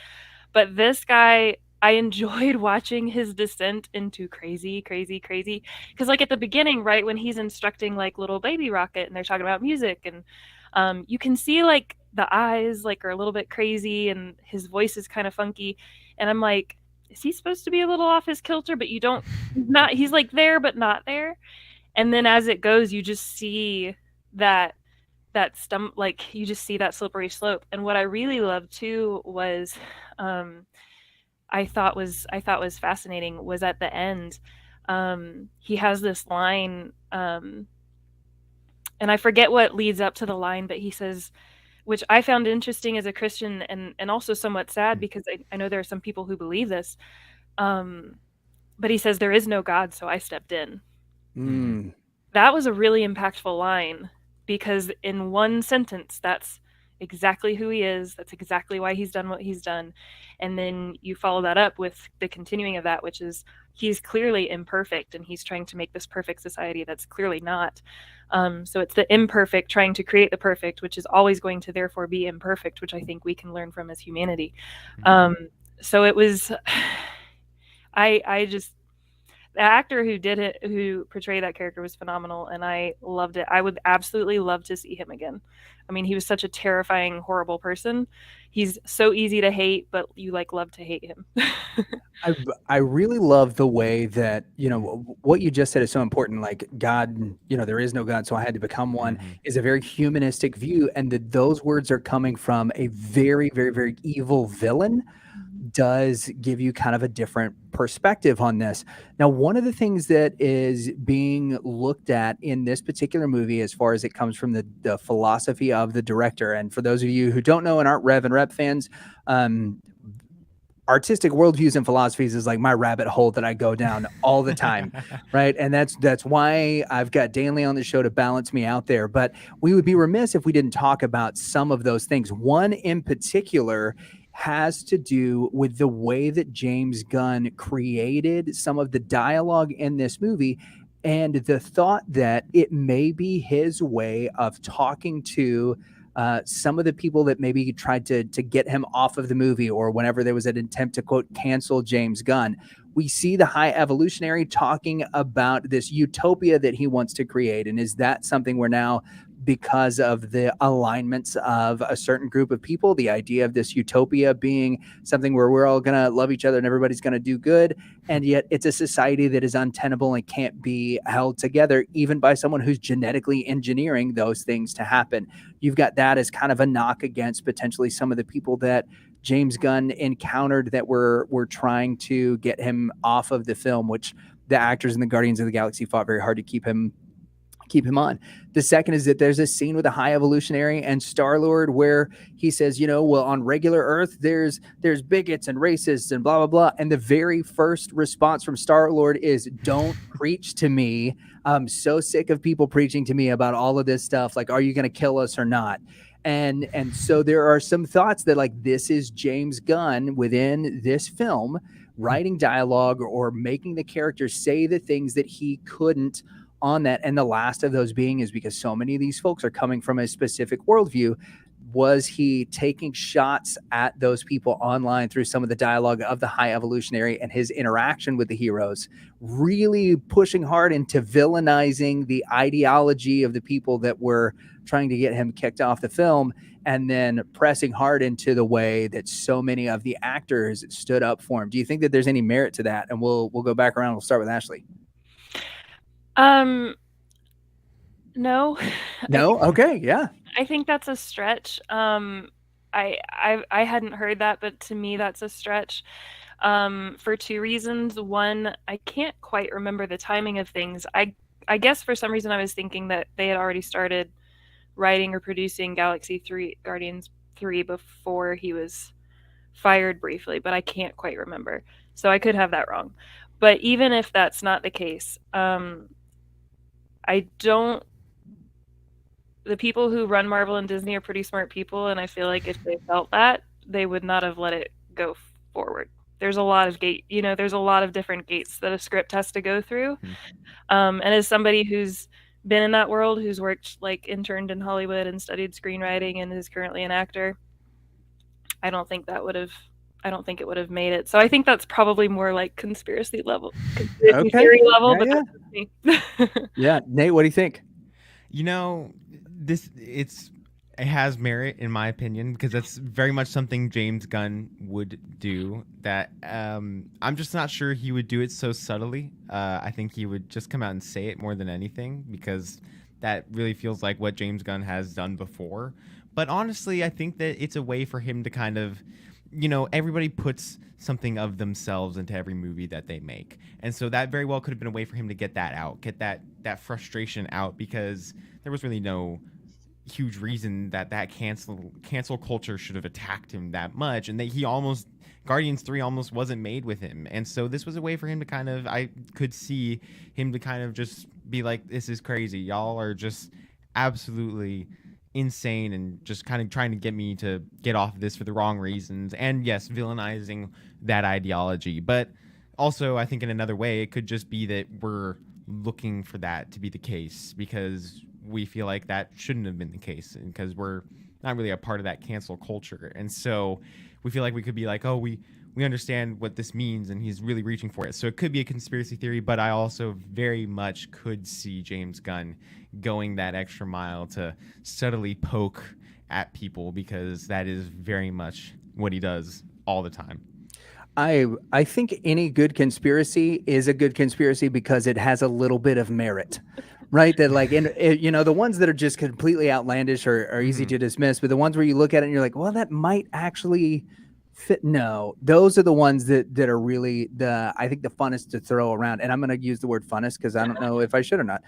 But this guy, I enjoyed watching his descent into crazy, crazy, crazy. Because like at the beginning, right when he's instructing like little baby Rocket, and they're talking about music, and you can see like the eyes like are a little bit crazy, and his voice is kind of funky, and I'm like, is he supposed to be a little off his kilter? But you don't, not, he's like there but not there. And then as it goes, you just see that like you just see that slippery slope. And what I really loved too was I thought was fascinating was at the end, he has this line, and I forget what leads up to the line, but he says, which I found interesting as a Christian, and also somewhat sad because I know there are some people who believe this, but he says, "There is no God, so I stepped in." That was a really impactful line because in one sentence, that's exactly who he is. That's exactly why he's done what he's done. And then you follow that up with the continuing of that, which is he's clearly imperfect and he's trying to make this perfect society that's clearly not. So it's the imperfect trying to create the perfect, which is always going to therefore be imperfect, which I think we can learn from as humanity. So it was, I just, the actor who did it, who portrayed that character, was phenomenal, and I loved it. I would absolutely love to see him again. I mean, he was such a terrifying, horrible person. He's so easy to hate, but you like love to hate him. I really love the way that, what you just said is so important. Like God, there is no God, so I had to become one, is a very humanistic view. And that those words are coming from a very, very, very evil villain does give you kind of a different perspective on this. Now, one of the things that is being looked at in this particular movie, as far as it comes from the philosophy of the director, and for those of you who don't know and aren't Rev and Rep fans, artistic worldviews and philosophies is like my rabbit hole that I go down all the time, right? And that's why I've got Danley on the show to balance me out there. But we would be remiss if we didn't talk about some of those things. One in particular has to do with the way that James Gunn created some of the dialogue in this movie, and the thought that it may be his way of talking to some of the people that maybe tried to get him off of the movie, or whenever there was an attempt to, quote, cancel James Gunn. We see the High Evolutionary talking about this utopia that he wants to create. And is that something where now, because of the alignments of a certain group of people, the idea of this utopia being something where we're all going to love each other and everybody's going to do good, and yet it's a society that is untenable and can't be held together even by someone who's genetically engineering those things to happen. You've got that as kind of a knock against potentially some of the people that James Gunn encountered that were trying to get him off of the film, which the actors in the Guardians of the Galaxy fought very hard to keep him on. The second is that there's a scene with a High Evolutionary and Star-Lord where he says, well, on regular Earth, there's bigots and racists and blah, blah, blah. And the very first response from Star-Lord is, don't preach to me. I'm so sick of people preaching to me about all of this stuff. Like, are you going to kill us or not? And so there are some thoughts that, like, this is James Gunn within this film writing dialogue or making the characters say the things that he couldn't on that. And the last of those being is because so many of these folks are coming from a specific worldview. Was he taking shots at those people online through some of the dialogue of the High Evolutionary and his interaction with the heroes, really pushing hard into villainizing the ideology of the people that were trying to get him kicked off the film, and then pressing hard into the way that so many of the actors stood up for him? Do you think that there's any merit to that? And we'll go back around. We'll start with Ashley. No. No? Okay, yeah. I think that's a stretch. I hadn't heard that, but to me that's a stretch. For two reasons. One, I can't quite remember the timing of things. I guess for some reason I was thinking that they had already started writing or producing Guardians 3 before he was fired briefly, but I can't quite remember. So I could have that wrong. But even if that's not the case, the people who run Marvel and Disney are pretty smart people, and I feel like if they felt that, they would not have let it go forward. There's a lot of there's a lot of different gates that a script has to go through. And as somebody who's been in that world, who's worked, like, interned in Hollywood and studied screenwriting and is currently an actor, I don't think that would have I don't think it would have made it. So I think that's probably more like conspiracy Okay. theory level, Yeah, but yeah. that's just me. Yeah. Nate, what do you think? You know, it has merit in my opinion because that's very much something James Gunn would do. That I'm just not sure he would do it so subtly. I think he would just come out and say it more than anything because that really feels like what James Gunn has done before. But honestly, I think that it's a way for him to kind of, everybody puts something of themselves into every movie that they make. And so that very well could have been a way for him to get that out, get that frustration out because there was really no huge reason that cancel culture should have attacked him that much, and that he almost Guardians 3 almost wasn't made with him. And so this was a way for him to kind of, I could see him to kind of just be like, this is crazy, y'all are just absolutely insane and just kind of trying to get me to get off of this for the wrong reasons, and yes, villainizing that ideology. But also I think in another way it could just be that we're looking for that to be the case because we feel like that shouldn't have been the case because we're not really a part of that cancel culture. And so we feel like we could be like, oh, we understand what this means, and he's really reaching for it. So it could be a conspiracy theory, but I also very much could see James Gunn going that extra mile to subtly poke at people because that is very much what he does all the time. I think any good conspiracy is a good conspiracy because it has a little bit of merit, right? That like, the ones that are just completely outlandish are easy to dismiss, but the ones where you look at it and you're like, well, that might actually fit. No, those are the ones that are really I think the funnest to throw around. And I'm going to use the word funnest because I don't know if I should or not.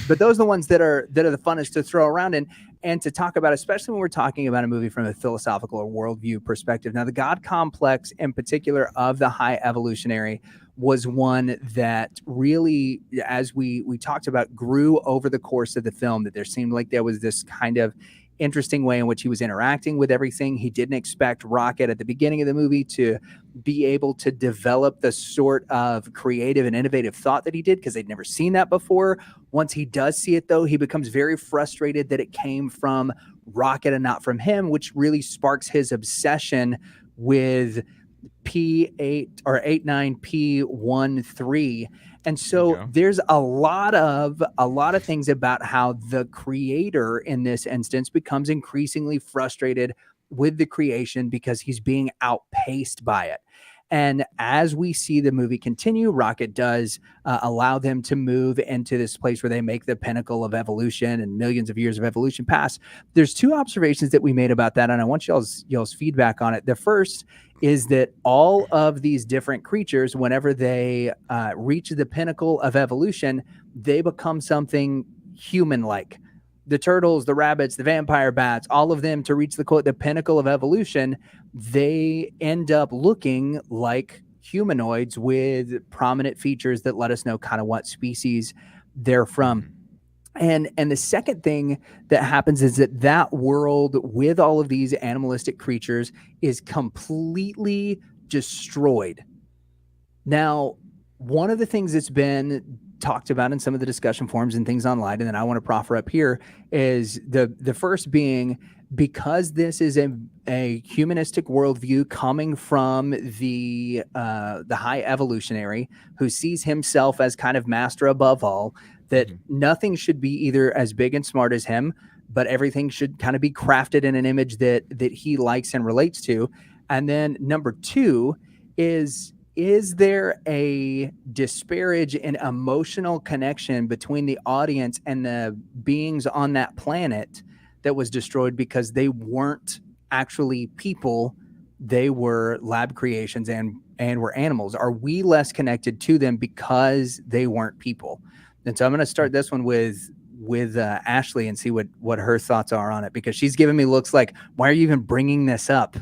But those are the ones that are the funnest to throw around and to talk about, especially when we're talking about a movie from a philosophical or worldview perspective. Now, the God complex in particular of the High Evolutionary was one that really, as we talked about, grew over the course of the film, that there seemed like there was this kind of interesting way in which he was interacting with everything. He didn't expect Rocket at the beginning of the movie to be able to develop the sort of creative and innovative thought that he did because they'd never seen that before. Once he does see it, though, he becomes very frustrated that it came from Rocket and not from him, which really sparks his obsession with P8 or 89P13. And so there's a lot of things about how the creator in this instance becomes increasingly frustrated with the creation because he's being outpaced by it. And as we see the movie continue, Rocket does allow them to move into this place where they make the pinnacle of evolution and millions of years of evolution pass. There's two observations that we made about that, and I want y'all's feedback on it. The first is that all of these different creatures, whenever they reach the pinnacle of evolution, they become something human-like. The turtles, the rabbits, the vampire bats, all of them, to reach the pinnacle of evolution, they end up looking like humanoids with prominent features that let us know kind of what species they're from. And the second thing that happens is that world with all of these animalistic creatures is completely destroyed. Now, one of the things that's been talked about in some of the discussion forums and things online, and then I want to proffer up here, is the first being, because this is a humanistic worldview coming from the High Evolutionary, who sees himself as kind of master above all, that nothing should be either as big and smart as him, but everything should kind of be crafted in an image that he likes and relates to. And then number two is there a disparage in emotional connection between the audience and the beings on that planet that was destroyed because they weren't actually people, they were lab creations and were animals? Are we less connected to them because they weren't people? And so I'm going to start this one with Ashley and see what her thoughts are on it, because she's giving me looks like, why are you even bringing this up?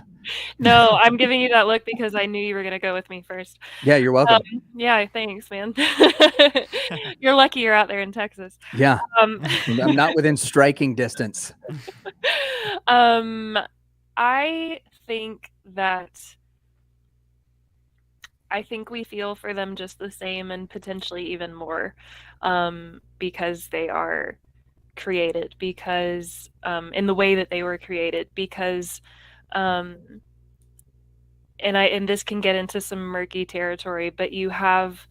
No, I'm giving you that look because I knew you were going to go with me first. Yeah, you're welcome. Yeah, thanks, man. You're lucky you're out there in Texas. Yeah, I'm not within striking distance. I think we feel for them just the same and potentially even more, because they are created, because in the way that they were created, because and this can get into some murky territory, but you have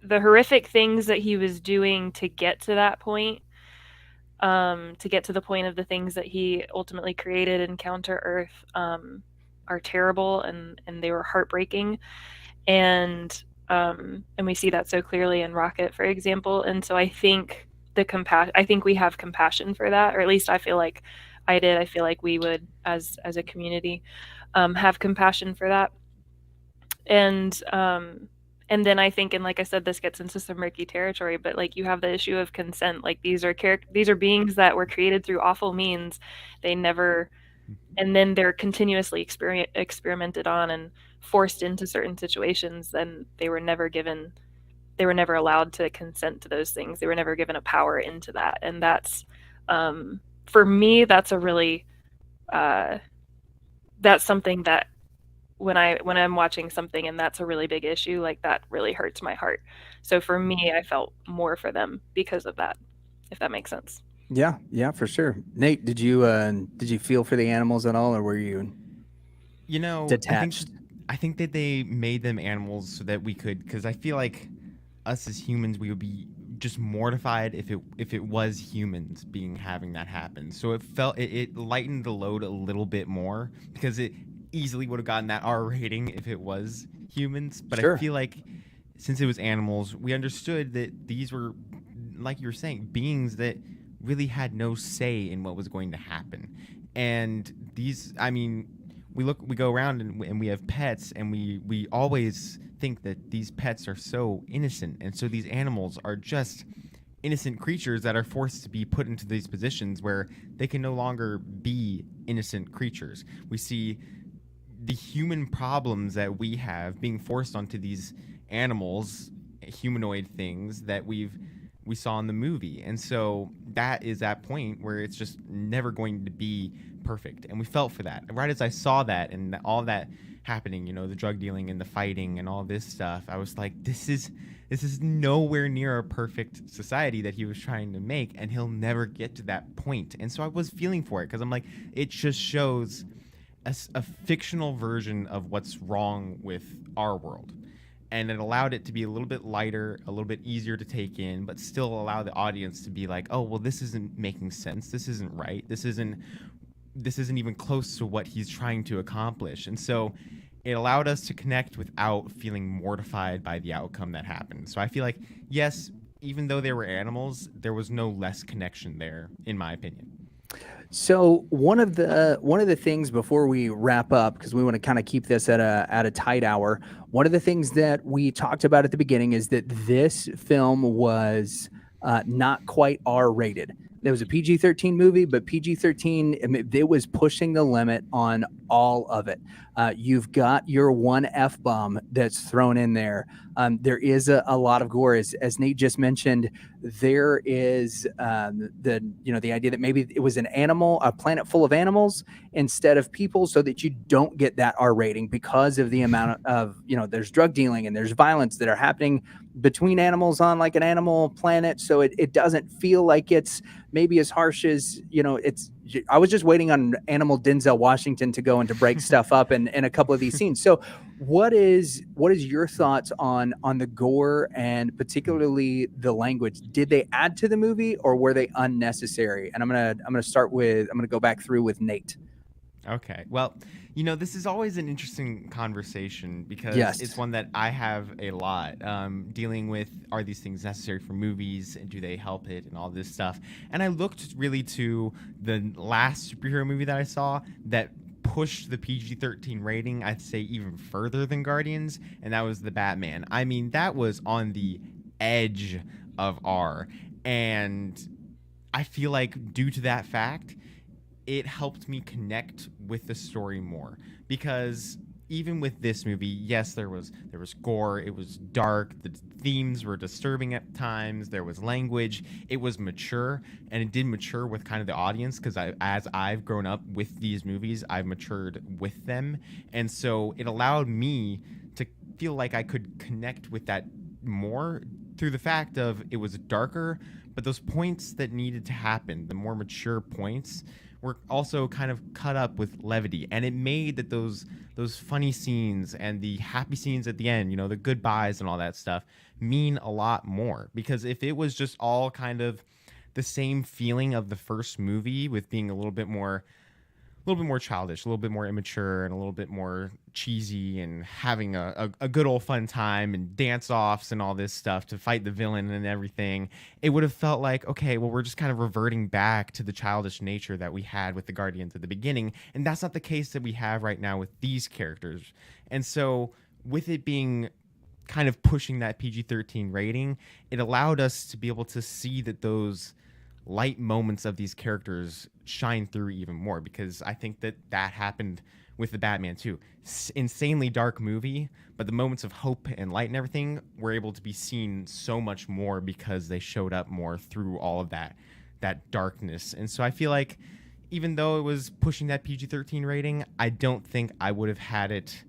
the horrific things that he was doing to get to that point, to get to the point of the things that he ultimately created in Counter Earth, are terrible, and they were heartbreaking, and we see that so clearly in Rocket, for example. And so I think I think we have compassion for that, or at least I feel like I did. I feel like we would, as a community, have compassion for that. And then I think, and like I said, this gets into some murky territory, but like you have the issue of consent. Like these are beings that were created through awful means. They never, and then they're continuously experimented on and forced into certain situations. And they were never allowed to consent to those things. They were never given a power into that. And that's, for me, that's a really, that's something that when I'm watching something and that's a really big issue, like that really hurts my heart. So for me, I felt more for them because of that, if that makes sense. Yeah, for sure. Nate, did you feel for the animals at all, or were you detached? I think that they made them animals so that we could, because I feel like us as humans, we would be just mortified if it was humans having that happen. So it lightened the load a little bit more, because it easily would have gotten that R rating if it was humans. But sure. I feel like since it was animals, we understood that these were, like you were saying, beings that really had no say in what was going to happen. And these, I mean, we go around and we have pets, and we always think that these pets are so innocent, and so these animals are just innocent creatures that are forced to be put into these positions where they can no longer be innocent creatures. We see the human problems that we have being forced onto these animals, humanoid things that we saw in the movie. And so that is that point where it's just never going to be perfect. And we felt for that. Right as I saw that and all that happening, the drug dealing and the fighting and all this stuff, I was like, this is nowhere near a perfect society that he was trying to make, and he'll never get to that point. And so I was feeling for it, because I'm like, it just shows a fictional version of what's wrong with our world. And it allowed it to be a little bit lighter, a little bit easier to take in, but still allow the audience to be like, oh, well, this isn't making sense. This isn't right. This isn't even close to what he's trying to accomplish. And so it allowed us to connect without feeling mortified by the outcome that happened. So I feel like, yes, even though they were animals, there was no less connection there, in my opinion. So one of the things before we wrap up, because we want to kind of keep this at a tight hour, one of the things that we talked about at the beginning is that this film was not quite R-rated. There was a PG-13 movie, but PG-13, it was pushing the limit on all of it. You've got your one F-bomb that's thrown in there. There is a lot of gore, as Nate just mentioned. There is the idea that maybe it was a planet full of animals instead of people, so that you don't get that R rating because of the amount of there's drug dealing and there's violence that are happening between animals on like an animal planet. So it doesn't feel like it's maybe as harsh as it's. I was just waiting on Animal Denzel Washington to go and to break stuff up in a couple of these scenes. So what is your thoughts on the gore and particularly the language? Did they add to the movie or were they unnecessary? And I'm gonna go back through with Nate. Okay. Well, this is always an interesting conversation, because it's one that I have a lot, dealing with, are these things necessary for movies and do they help it and all this stuff. And I looked really to the last superhero movie that I saw that pushed the PG-13 rating, I'd say, even further than Guardians, and that was the Batman. I mean, that was on the edge of R. And I feel like due to that fact, it helped me connect with the story more, because even with this movie, yes, there was gore, it was dark, the themes were disturbing at times, there was language, it was mature, and it did mature with kind of the audience, because as I've grown up with these movies, I've matured with them, and so it allowed me to feel like I could connect with that more through the fact of it was darker, but those points that needed to happen, the more mature points, were also kind of cut up with levity, and it made that those funny scenes and the happy scenes at the end, you know, the goodbyes and all that stuff, mean a lot more. Because if it was just all kind of the same feeling of the first movie, with being a little bit more childish, a little bit more immature, and a little bit more cheesy, and having a good old fun time and dance offs and all this stuff to fight the villain and everything, it would have felt like, okay, well, we're just kind of reverting back to the childish nature that we had with the Guardians at the beginning. And that's not the case that we have right now with these characters. And so with it being kind of pushing that PG-13 rating, it allowed us to be able to see that those light moments of these characters shine through even more, because I think that happened with the Batman too. Insanely dark movie, but the moments of hope and light and everything were able to be seen so much more because they showed up more through all of that darkness. And so I feel like even though it was pushing that PG-13 rating, I don't think I would have had it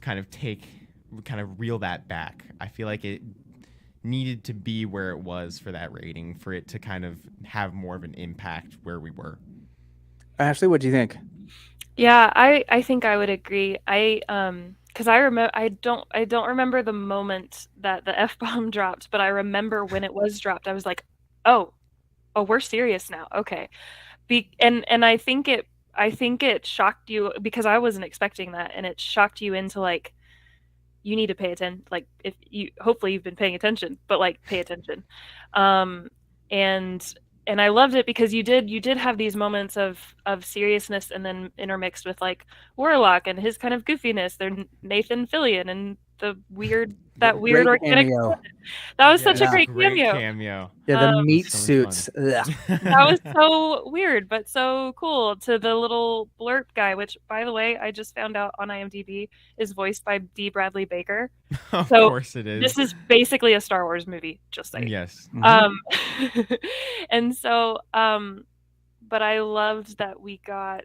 kind of reel that back. I feel like it needed to be where it was for that rating, for it to kind of have more of an impact where we were. Ashley, what do you think? Yeah, I think I would agree. Because I don't remember the moment that the F-bomb dropped, but I remember when it was dropped. I was like, oh, we're serious now. Okay. And I think it shocked you, because I wasn't expecting that, and it shocked you into like, you need to pay attention. Like, hopefully you've been paying attention, but like, pay attention. And I loved it because you did have these moments of seriousness, and then intermixed with like Warlock and his kind of goofiness. They're Nathan Fillion and the weird organic. Cameo. That was such a great cameo. Yeah, the meat so suits. That was so weird, but so cool. To the little blurb guy, which, by the way, I just found out on IMDb is voiced by D. Bradley Baker. Of course it is. This is basically a Star Wars movie, just saying. Yes. And so, but I loved that we got,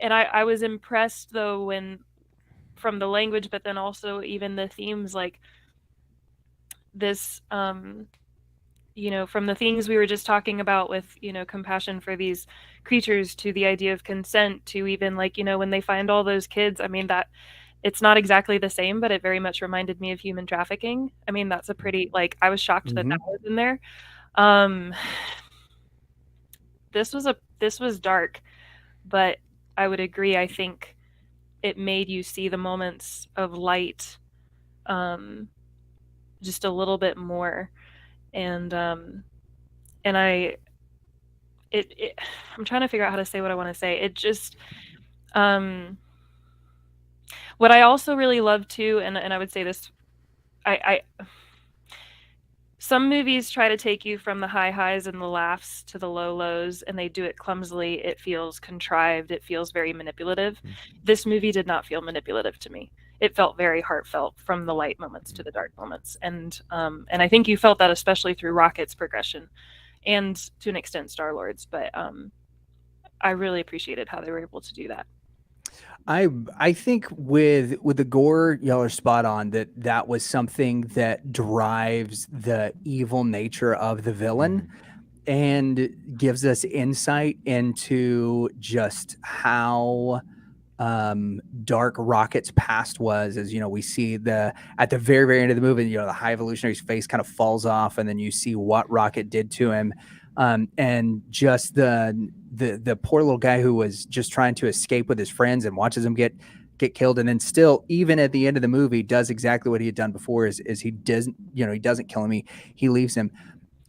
and I was impressed though from the language, but then also even the themes, like this, you know, from the things we were just talking about with, you know, compassion for these creatures, to the idea of consent, to even like, you know, when they find all those kids, I mean, that it's not exactly the same, but it very much reminded me of human trafficking. I mean, that's a pretty, like, I was shocked that was in there. This was dark, but I would agree. I think it made you see the moments of light, just a little bit more. And I'm trying to figure out how to say what I want to say. It just, what I also really love too, and I would say this, some movies try to take you from the high highs and the laughs to the low lows, and they do it clumsily. It feels contrived. It feels very manipulative. This movie did not feel manipulative to me. It felt very heartfelt, from the light moments to the dark moments. And I think you felt that especially through Rocket's progression, and to an extent Star-Lord's, but I really appreciated how they were able to do that. I think with the gore, y'all are spot on that was something that drives the evil nature of the villain and gives us insight into just how dark Rocket's past was. As you know, we see at the very, very end of the movie, you know, the High Evolutionary's face kind of falls off, and then you see what Rocket did to him. And just the poor little guy who was just trying to escape with his friends and watches him get killed, and then still, even at the end of the movie, does exactly what he had done before. Is he doesn't kill him, he leaves him.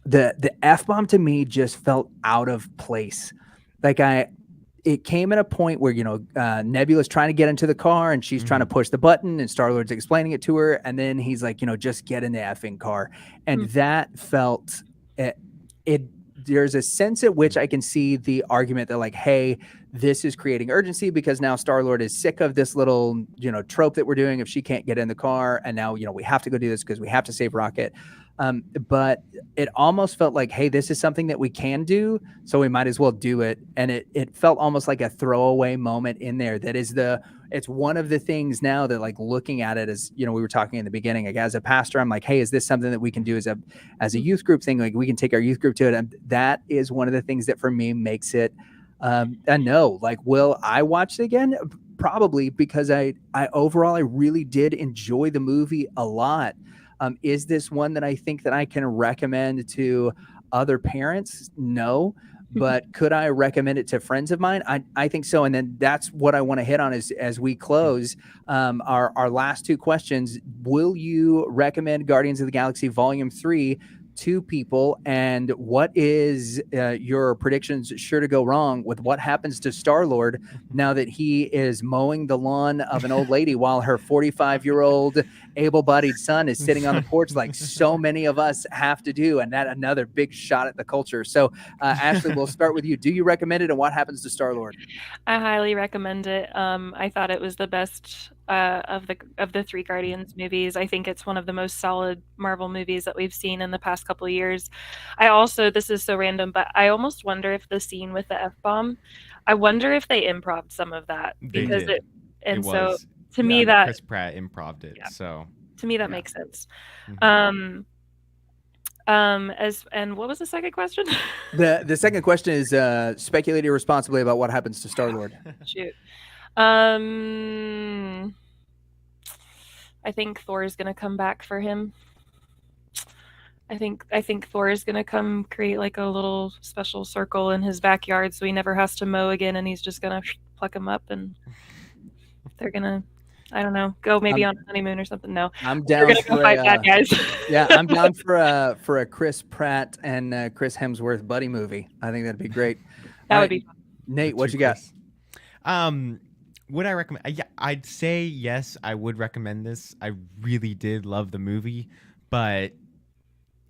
The F-bomb to me just felt out of place. Like it came at a point where, you know, Nebula's trying to get into the car, and she's trying to push the button, and Star-Lord's explaining it to her, and then he's like, you know, just get in the effing car. And that felt it. There's a sense at which I can see the argument that, like, hey, this is creating urgency because now Star-Lord is sick of this little, you know, trope that we're doing if she can't get in the car, and now, you know, we have to go do this because we have to save Rocket. But it almost felt like, hey, this is something that we can do, so we might as well do it. And it felt almost like a throwaway moment in there. That is it's one of the things now that, like, looking at it, as you know, we were talking in the beginning, like, as a pastor, I'm like, hey, is this something that we can do as a youth group thing? Like, we can take our youth group to it. And that is one of the things that for me makes it And no, like, will I watch it again? Probably, because I overall I really did enjoy the movie a lot. Is this one that I think that I can recommend to other parents? No. But could I recommend it to friends of mine? I think so. And then that's what I want to hit on as we close our last two questions. Will you recommend Guardians of the Galaxy Volume 3 to people, and what is your predictions sure to go wrong with what happens to Star-Lord now that he is mowing the lawn of an old lady while her 45-year-old able-bodied son is sitting on the porch, like so many of us have to do, and that another big shot at the culture. So Ashley, we'll start with you. Do you recommend it, and what happens to Star-Lord? I highly recommend it. I thought it was the best of the three Guardians movies. I think it's one of the most solid Marvel movies that we've seen in the past couple of years. I also, this is so random, but I almost wonder if the scene with the F-bomb, I wonder if they improv'd some of that, They because did. and It so was. to me that Chris Pratt improv'd it. Yeah. So to me that yeah. makes sense. Mhm. And what was the second question? The second question is speculate irresponsibly about what happens to Star-Lord. Shoot. I think Thor is gonna come back for him. I think Thor is gonna come create like a little special circle in his backyard, so he never has to mow again, and he's just gonna pluck him up, and they're gonna, I don't know, go maybe on a honeymoon or something. No, I'm they're down gonna go for fight bad guys. yeah, I'm down for a Chris Pratt and Chris Hemsworth buddy movie. I think that'd be great. That All would right, be fun. Nate, what you got? Would I recommend? Yeah, I'd say yes. I would recommend this. I really did love the movie, but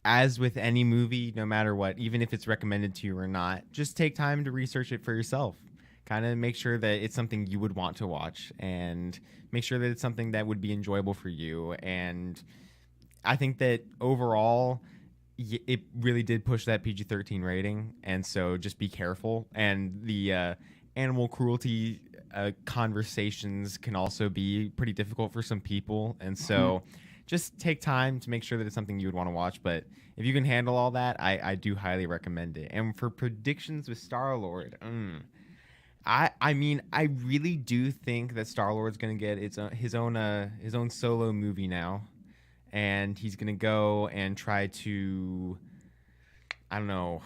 as with any movie, no matter what, even if it's recommended to you or not, just take time to research it for yourself. Kind of make sure that it's something you would want to watch, and make sure that it's something that would be enjoyable for you. And I think that overall, it really did push that PG-13 rating, and so just be careful. And the animal cruelty conversations can also be pretty difficult for some people, and so just take time to make sure that it's something you would want to watch. But if you can handle all that, I do highly recommend it. And for predictions with Star-Lord, I mean, I really do think that Star-Lord's going to get his own solo movie now, and he's going to go and try to, I don't know,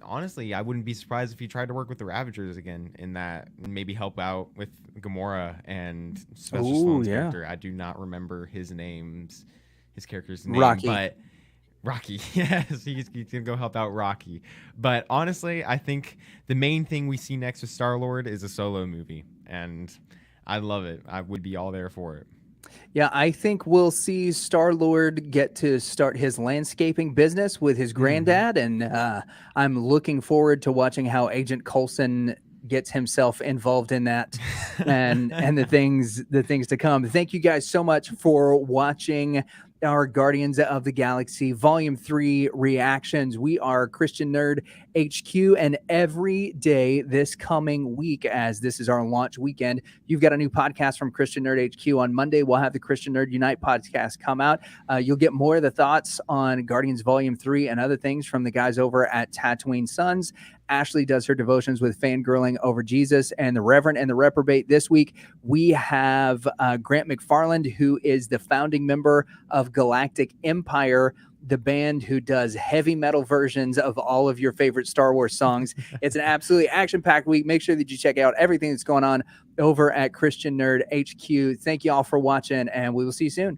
honestly, I wouldn't be surprised if he tried to work with the Ravagers again in that, and maybe help out with Gamora and Sylvester Stallone's character. I do not remember his character's name, Rocky. but Rocky, yes, he's gonna go help out Rocky. But honestly, I think the main thing we see next with Star-Lord is a solo movie, and I love it. I would be all there for it. Yeah, I think we'll see Star-Lord get to start his landscaping business with his granddad, and I'm looking forward to watching how Agent Coulson gets himself involved in that and the things to come. Thank you guys so much for watching our Guardians of the Galaxy Volume 3 reactions. We are Christian Nerd HQ, and every day this coming week, as this is our launch weekend, you've got a new podcast from Christian Nerd HQ. On Monday, we'll have the Christian Nerd Unite podcast come out. You'll get more of the thoughts on Guardians Volume 3 and other things from the guys over at Tatooine Sons. Ashley does her devotions with Fangirling Over Jesus, and the Reverend and the Reprobate. This week, we have Grant McFarland, who is the founding member of Galactic Empire, the band who does heavy metal versions of all of your favorite Star Wars songs. It's an absolutely action-packed week. Make sure that you check out everything that's going on over at Christian Nerd HQ. Thank you all for watching, and we will see you soon.